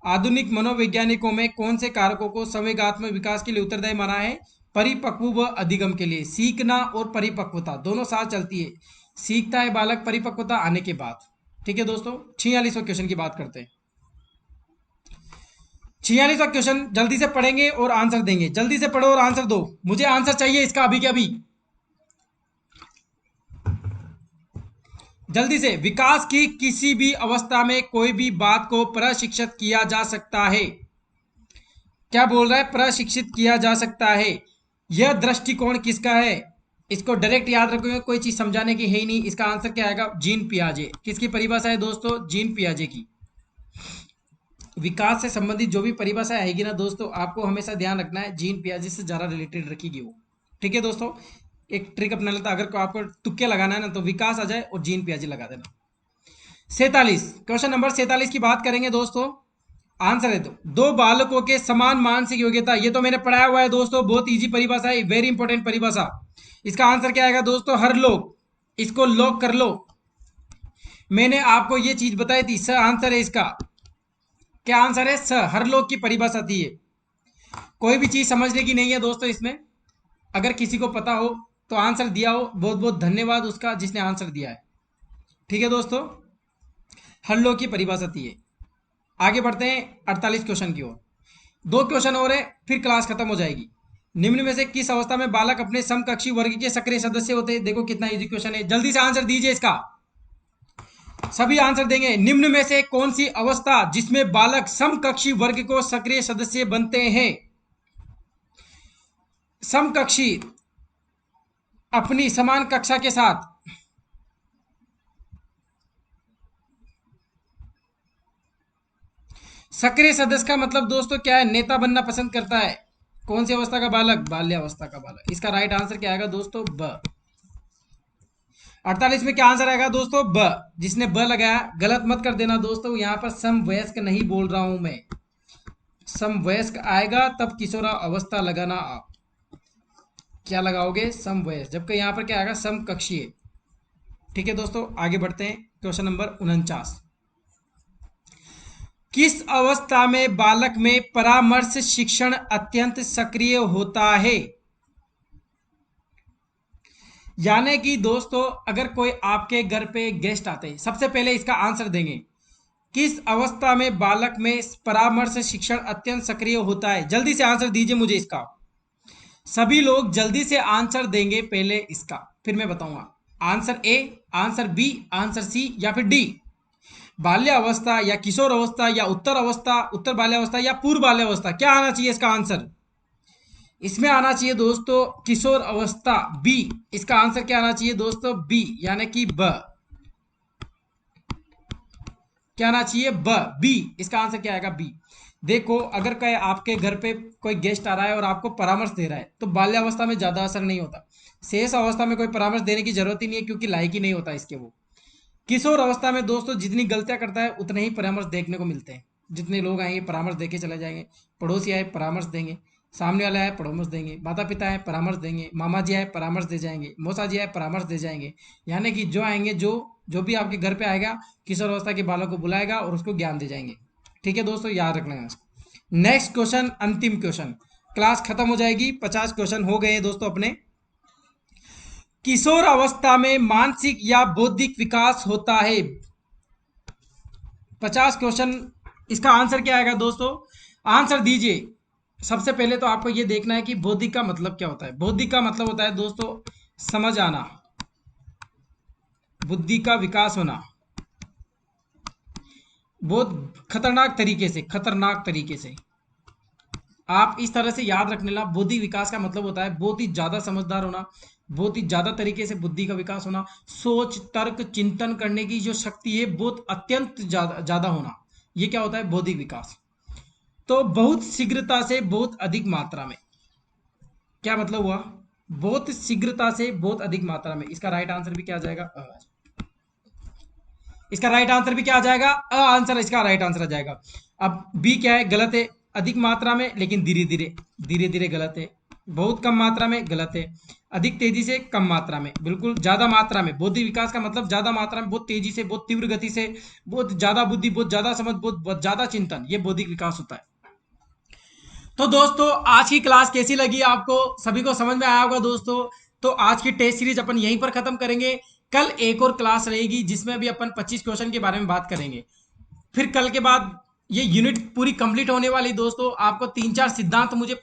आधुनिक मनोवैज्ञानिकों में कौन से कारकों को संवेगात्मक विकास के लिए उत्तरदायी माना है? परिपक्व व अधिगम के लिए। सीखना और परिपक्वता दोनों साथ चलती है, सीखता है बालक परिपक्वता आने के बाद। ठीक है दोस्तों, 46वां क्वेश्चन की बात करते हैं। 46वां क्वेश्चन जल्दी से पढ़ेंगे और आंसर देंगे, जल्दी से पढ़ो और आंसर दो, मुझे आंसर चाहिए इसका अभी के अभी, जल्दी से। विकास की किसी भी अवस्था में कोई भी बात को प्रशिक्षित किया जा सकता है। क्या बोल रहा है? प्रशिक्षित किया जा सकता है। यह दृष्टिकोण किसका है? इसको डायरेक्ट याद रखोगे, कोई चीज समझाने की है ही नहीं। इसका आंसर क्या आएगा? जीन पियाजे। किसकी परिभाषा है दोस्तों? जीन पियाजे की। विकास से संबंधित जो भी परिभाषा आएगी ना दोस्तों, आपको हमेशा ध्यान रखना है, जीन पियाजे से ज्यादा रिलेटेड रखेगी वो। ठीक है दोस्तों, एक ट्रिक अपना लेता, अगर आपको तुक्के लगाना है ना तो विकास आ जाए और जीन पियाजे लगा देना। 47 क्वेश्चन नंबर 47 की बात करेंगे दोस्तों। आंसर है दो बालकों के समान मानसिक योग्यता, ये तो मैंने पढ़ाया हुआ है दोस्तों, बहुत इजी परिभाषा है, वेरी इंपॉर्टेंट परिभाषा। इसका आंसर क्या आएगा दोस्तों? हर लोग, इसको लॉक कर लो। मैंने आपको ये चीज बताई थी, स आंसर है इसका। क्या आंसर है? स, हर लोग की परिभाषा थी ये। कोई भी चीज समझने की नहीं है दोस्तों इसमें। अगर किसी को पता हो तो आंसर दिया हो, बहुत बहुत धन्यवाद उसका जिसने आंसर दिया है। ठीक है दोस्तों, हर लोग की परिभाषा थी ये। आगे बढ़ते हैं 48 क्वेश्चन की ओर। दो क्वेश्चन और है, फिर क्लास खत्म हो जाएगी। निम्न में से किस अवस्था में बालक अपने समकक्षी वर्ग के सक्रिय सदस्य होते हैं? देखो कितना इजी क्वेश्चन है, जल्दी से आंसर दीजिए इसका। सभी आंसर देंगे। निम्न में से कौन सी अवस्था जिसमें बालक समकक्षी वर्ग को सक्रिय सदस्य बनते हैं? समकक्षी, अपनी समान कक्षा के साथ। सक्रिय सदस्य का मतलब दोस्तों क्या है? नेता बनना पसंद करता है। कौन सी अवस्था का बालक? बाल्यावस्था का बालक। इसका राइट आंसर क्या आएगा दोस्तों? ब। 48 में क्या आंसर आएगा दोस्तों? ब। जिसने ब लगाया गलत मत कर देना दोस्तों, यहां पर समवयस्क नहीं बोल रहा हूं मैं। समवयस्क आएगा तब किशोरावस्था लगाना आप। क्या लगाओगे? समवयस्क, जबकि यहां पर क्या आएगा? समकक्षीय। ठीक है दोस्तों, आगे बढ़ते हैं। Question number 49। किस अवस्था में बालक में परामर्श शिक्षण अत्यंत सक्रिय होता है? यानी कि दोस्तों अगर कोई आपके घर पे गेस्ट आते हैं, सबसे पहले इसका आंसर देंगे, किस अवस्था में बालक में परामर्श शिक्षण अत्यंत सक्रिय होता है? जल्दी से आंसर दीजिए मुझे इसका। सभी लोग जल्दी से आंसर देंगे पहले इसका, फिर मैं बताऊंगा। Answer A, answer B, answer C या फिर डी। बाल्यावस्था या किशोर अवस्था या उत्तर अवस्था, उत्तर बाल्यावस्था या पूर्व बाल्यावस्था, क्या आना चाहिए इसका आंसर? इसमें आना चाहिए दोस्तों किशोर अवस्था, बी। इसका आंसर क्या आना चाहिए दोस्तों? बी, यानी कि ब। क्या आना चाहिए? ब, बी। इसका आंसर क्या आएगा? बी। देखो अगर कहे आपके घर पे कोई गेस्ट आ रहा है और आपको परामर्श दे रहा है तो बाल्यावस्था में ज्यादा असर नहीं होता। शेष अवस्था में कोई परामर्श देने की जरूरत ही नहीं है, क्योंकि लायक ही नहीं होता इसके वो। किशोर अवस्था में दोस्तों जितनी गलतियां करता है उतने ही परामर्श देखने को मिलते हैं। जितने लोग आएंगे परामर्श देके चले जाएंगे। पड़ोसी आए परामर्श देंगे, सामने वाला आए परामर्श देंगे, माता पिता आए परामर्श देंगे, मामा जी आए परामर्श दे जाएंगे, मौसा जी आए परामर्श दे जाएंगे। यानी कि जो आएंगे, जो भी आपके घर पे आएगा, किशोर अवस्था के बालक को बुलाएगा और उसको ज्ञान दे जाएंगे। ठीक है दोस्तों, याद रख लेना इसको। नेक्स्ट क्वेश्चन, अंतिम क्वेश्चन, क्लास खत्म हो जाएगी। 50 क्वेश्चन हो गए दोस्तों अपने। किशोर अवस्था में मानसिक या बौद्धिक विकास होता है। 50 क्वेश्चन, इसका आंसर क्या आएगा दोस्तों? आंसर दीजिए। सबसे पहले तो आपको यह देखना है कि बौद्धिक का मतलब क्या होता है। बौद्धिक का मतलब होता है दोस्तों समझ आना, बुद्धि का विकास होना, बहुत खतरनाक तरीके से आप इस तरह से याद रखने ला। बौद्धिक विकास का मतलब होता है बहुत ही ज्यादा समझदार होना, बहुत ही ज्यादा तरीके से बुद्धि का विकास होना, सोच तर्क चिंतन करने की जो शक्ति है बहुत अत्यंत ज्यादा होना। ये क्या होता है? बौद्धिक विकास। तो बहुत शीघ्रता से बहुत अधिक मात्रा में, क्या मतलब हुआ? बहुत शीघ्रता से बहुत अधिक मात्रा में। इसका राइट आंसर भी क्या आ जाएगा? इसका राइट आंसर भी क्या आ जाएगा? आंसर इसका राइट आंसर आ जाएगा। अब बी क्या है? गलत है। अधिक मात्रा में लेकिन धीरे धीरे गलत है। बहुत कम मात्रा में गलत है। अधिक तेजी से कम मात्रा में, बिल्कुल ज्यादा मात्रा में। बौद्धिक विकास का मतलब ज्यादा मात्रा में, बहुत तेजी से, बहुत तीव्र गति से, बहुत ज्यादा बुद्धि, बहुत ज्यादा समझ, बहुत ज्यादा चिंतन, ये बौद्धिक विकास होता है। तो दोस्तों आज की क्लास कैसी लगी आपको? सभी को समझ में आया होगा दोस्तों। तो आज की टेस्ट सीरीज अपन यहीं पर खत्म करेंगे। कल एक और क्लास रहेगी जिसमें भी अपन 25 क्वेश्चन के बारे में बात करेंगे। फिर कल के बाद ये यूनिट पूरी कंप्लीट होने वाली दोस्तों। आपको 3-4 सिद्धांत मुझे